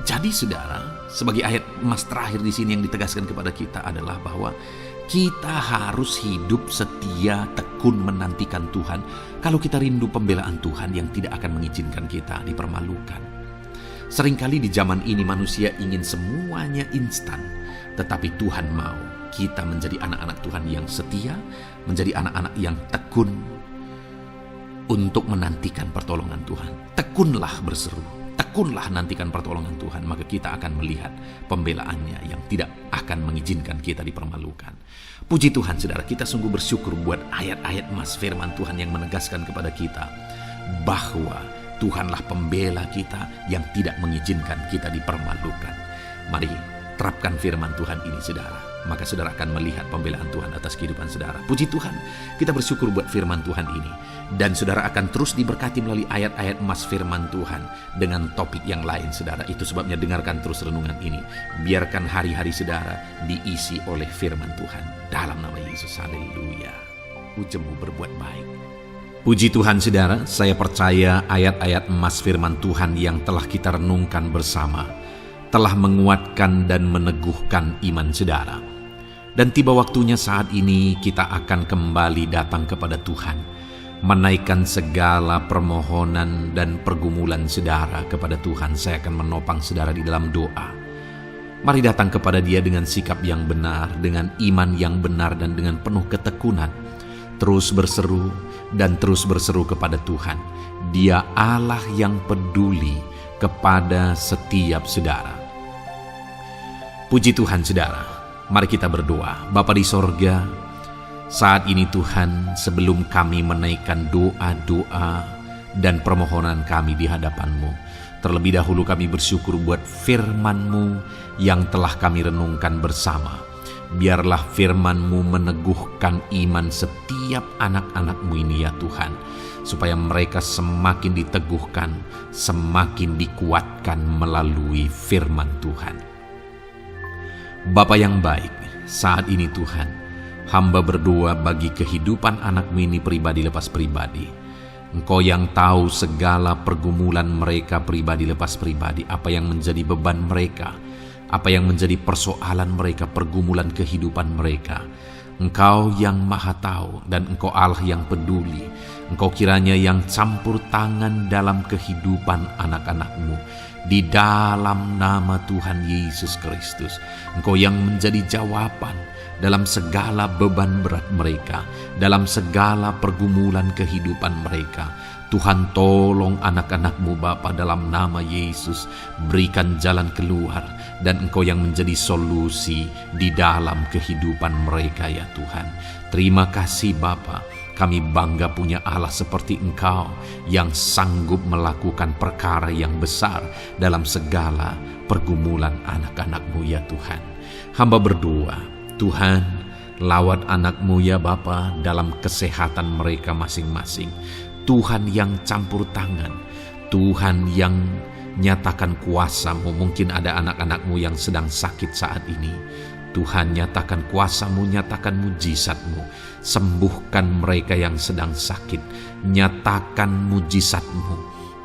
Jadi saudara, sebagai ayat emas terakhir di sini yang ditegaskan kepada kita adalah bahwa kita harus hidup setia, tekun menantikan Tuhan. Kalau kita rindu pembelaan Tuhan yang tidak akan mengizinkan kita dipermalukan. Seringkali di zaman ini manusia ingin semuanya instan, tetapi Tuhan mau kita menjadi anak-anak Tuhan yang setia, menjadi anak-anak yang tekun untuk menantikan pertolongan Tuhan. Tekunlah berseru, tekunlah nantikan pertolongan Tuhan, maka kita akan melihat pembelaannya yang tidak akan mengizinkan kita dipermalukan. Puji Tuhan saudara, kita sungguh bersyukur buat ayat-ayat emas firman Tuhan yang menegaskan kepada kita bahwa Tuhanlah pembela kita yang tidak mengizinkan kita dipermalukan. Mari terapkan firman Tuhan ini saudara, maka saudara akan melihat pembelaan Tuhan atas kehidupan saudara. Puji Tuhan, kita bersyukur buat firman Tuhan ini. Dan saudara akan terus diberkati melalui ayat-ayat emas firman Tuhan dengan topik yang lain saudara. Itu sebabnya dengarkan terus renungan ini. Biarkan hari-hari saudara diisi oleh firman Tuhan. Dalam nama Yesus, haleluya. Ujungmu berbuat baik. Puji Tuhan saudara, saya percaya ayat-ayat emas firman Tuhan yang telah kita renungkan bersama telah menguatkan dan meneguhkan iman saudara. Dan tiba waktunya saat ini kita akan kembali datang kepada Tuhan, menaikkan segala permohonan dan pergumulan saudara kepada Tuhan. Saya akan menopang saudara di dalam doa. Mari datang kepada Dia dengan sikap yang benar, dengan iman yang benar dan dengan penuh ketekunan. Terus berseru dan terus berseru kepada Tuhan. Dia Allah yang peduli kepada setiap saudara. Puji Tuhan saudara, mari kita berdoa. Bapa di sorga, saat ini Tuhan, sebelum kami menaikkan doa-doa dan permohonan kami di hadapan-Mu, terlebih dahulu kami bersyukur buat firman-Mu yang telah kami renungkan bersama. Biarlah firman-Mu meneguhkan iman setiap anak-anak-Mu ini ya Tuhan, supaya mereka semakin diteguhkan, semakin dikuatkan melalui firman Tuhan. Bapa yang baik, saat ini Tuhan, hamba berdoa bagi kehidupan anak-Mu ini pribadi lepas pribadi. Engkau yang tahu segala pergumulan mereka pribadi lepas pribadi, apa yang menjadi beban mereka, apa yang menjadi persoalan mereka, pergumulan kehidupan mereka. Engkau yang maha tahu dan Engkau Allah yang peduli. Engkau kiranya yang campur tangan dalam kehidupan anak-anak-Mu. Di dalam nama Tuhan Yesus Kristus, Engkau yang menjadi jawaban dalam segala beban berat mereka, dalam segala pergumulan kehidupan mereka. Tuhan tolong anak-anak-Mu Bapa dalam nama Yesus, berikan jalan keluar dan Engkau yang menjadi solusi di dalam kehidupan mereka ya Tuhan. Terima kasih Bapa, kami bangga punya Allah seperti Engkau yang sanggup melakukan perkara yang besar dalam segala pergumulan anak-anak-Mu ya Tuhan. Hamba berdoa, Tuhan, Lawat anak-Mu ya Bapa dalam kesehatan mereka masing-masing. Tuhan yang campur tangan, Tuhan yang nyatakan kuasa-Mu. Mungkin ada anak-anak-Mu yang sedang sakit saat ini. Tuhan, nyatakan kuasa-Mu, nyatakan mujizat-Mu. Sembuhkan mereka yang sedang sakit. Nyatakan mujizat-Mu.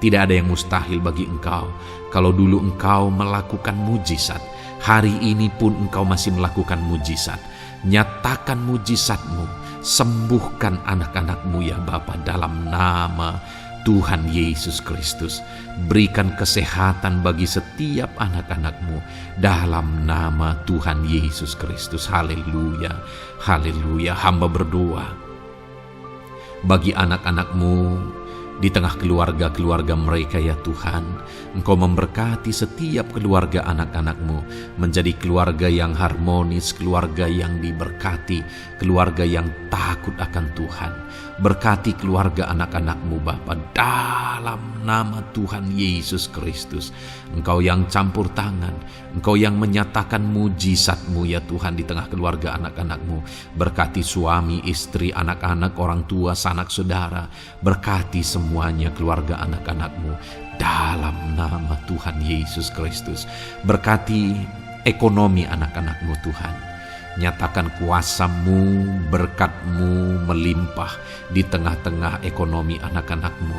Tidak ada yang mustahil bagi Engkau. Kalau dulu Engkau melakukan mujizat, hari ini pun Engkau masih melakukan mujizat. Nyatakan mujizat-Mu, sembuhkan anak-anak-Mu ya Bapa dalam nama Tuhan Yesus Kristus. Berikan kesehatan bagi setiap anak-anak-Mu dalam nama Tuhan Yesus Kristus. Haleluya, haleluya. Hamba berdoa bagi anak-anak-Mu di tengah keluarga-keluarga mereka ya Tuhan. Engkau memberkati setiap keluarga anak-anak-Mu menjadi keluarga yang harmonis, keluarga yang diberkati, keluarga yang takut akan Tuhan. Berkati keluarga anak-anak-Mu Bapa dalam nama Tuhan Yesus Kristus. Engkau yang campur tangan, Engkau yang menyatakan mujizat-Mu ya Tuhan di tengah keluarga anak-anak-Mu. Berkati suami, istri, anak-anak, orang tua, sanak saudara. Berkati semuanya keluarga anak-anak-Mu dalam nama Tuhan Yesus Kristus. Berkati ekonomi anak-anak-Mu Tuhan. Nyatakan kuasa-Mu, berkat-Mu melimpah di tengah-tengah ekonomi anak-anak-Mu.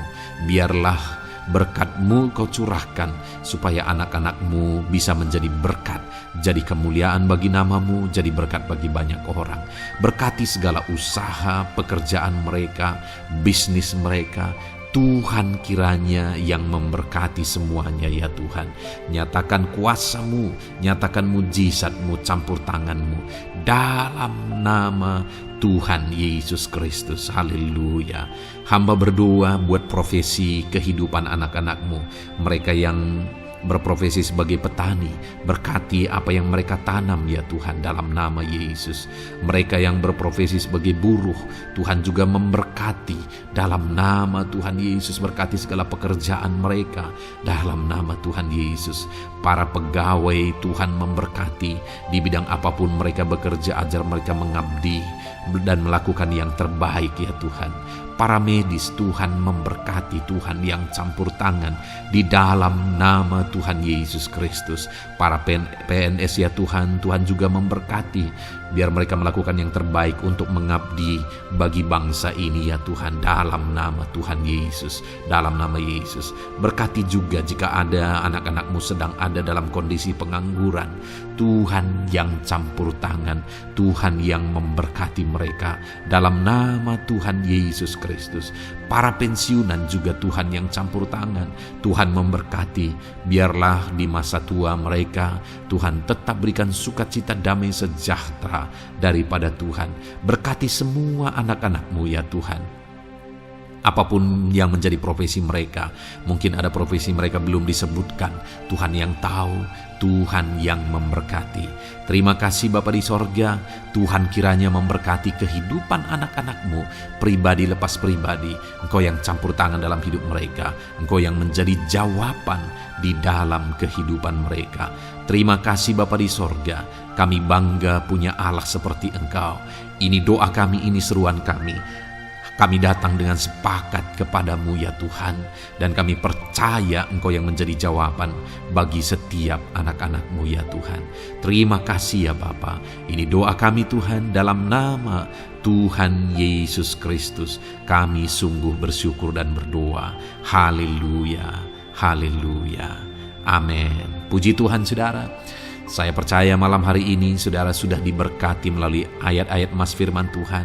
Biarlah berkat-Mu Kau curahkan supaya anak-anak-Mu bisa menjadi berkat, jadi kemuliaan bagi nama-Mu, jadi berkat bagi banyak orang. Berkati segala usaha, pekerjaan mereka, bisnis mereka. Tuhan kiranya yang memberkati semuanya ya Tuhan. Nyatakan kuasa-Mu, nyatakan mujizat-Mu, campur tangan-Mu dalam nama Tuhan Yesus Kristus. Haleluya. Hamba berdoa buat profesi kehidupan anak-anak-Mu, mereka yang berprofesi sebagai petani. Berkati apa yang mereka tanam ya Tuhan dalam nama Yesus. Mereka yang berprofesi sebagai buruh, Tuhan juga memberkati dalam nama Tuhan Yesus. Berkati segala pekerjaan mereka dalam nama Tuhan Yesus. Para pegawai Tuhan memberkati di bidang apapun mereka bekerja, ajar mereka mengabdi dan melakukan yang terbaik ya Tuhan. Para medis Tuhan memberkati, Tuhan yang campur tangan di dalam nama Tuhan Yesus Kristus. Para PNS ya Tuhan, Tuhan juga memberkati biar mereka melakukan yang terbaik untuk mengabdi bagi bangsa ini ya Tuhan dalam nama Tuhan Yesus, dalam nama Yesus. Berkati juga jika ada anak-anak-Mu sedang ada dalam kondisi pengangguran, Tuhan yang campur tangan, Tuhan yang memberkati mereka dalam nama Tuhan Yesus Kristus. Para pensiunan juga Tuhan yang campur tangan, Tuhan memberkati. Biarlah di masa tua mereka Tuhan tetap berikan sukacita, damai, sejahtera daripada Tuhan. Berkati semua anak-anak-Mu ya Tuhan. Apapun yang menjadi profesi mereka, mungkin ada profesi mereka belum disebutkan, Tuhan yang tahu, Tuhan yang memberkati. Terima kasih Bapa di sorga, Tuhan kiranya memberkati kehidupan anak-anak-Mu, pribadi lepas pribadi. Engkau yang campur tangan dalam hidup mereka, Engkau yang menjadi jawaban di dalam kehidupan mereka. Terima kasih Bapa di sorga, kami bangga punya Allah seperti Engkau. Ini doa kami, ini seruan kami. Kami datang dengan sepakat kepadamu ya Tuhan, dan kami percaya Engkau yang menjadi jawaban bagi setiap anak-anak-Mu ya Tuhan. Terima kasih ya Bapa. Ini doa kami Tuhan dalam nama Tuhan Yesus Kristus. Kami sungguh bersyukur dan berdoa. Haleluya, haleluya, amin. Puji Tuhan saudara. Saya percaya malam hari ini saudara sudah diberkati melalui ayat-ayat Mas Firman Tuhan,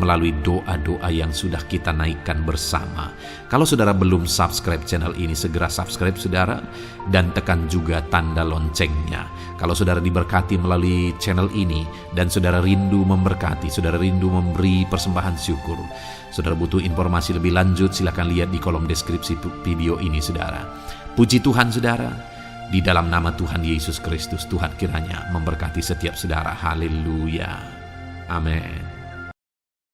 melalui doa-doa yang sudah kita naikkan bersama. Kalau saudara belum subscribe channel ini, segera subscribe saudara, dan tekan juga tanda loncengnya. Kalau saudara diberkati melalui channel ini, dan saudara rindu memberkati, saudara rindu memberi persembahan syukur, saudara butuh informasi lebih lanjut, silakan lihat di kolom deskripsi video ini saudara. Puji Tuhan saudara. Di dalam nama Tuhan Yesus Kristus, Tuhan kiranya memberkati setiap saudara. Haleluya. Amin.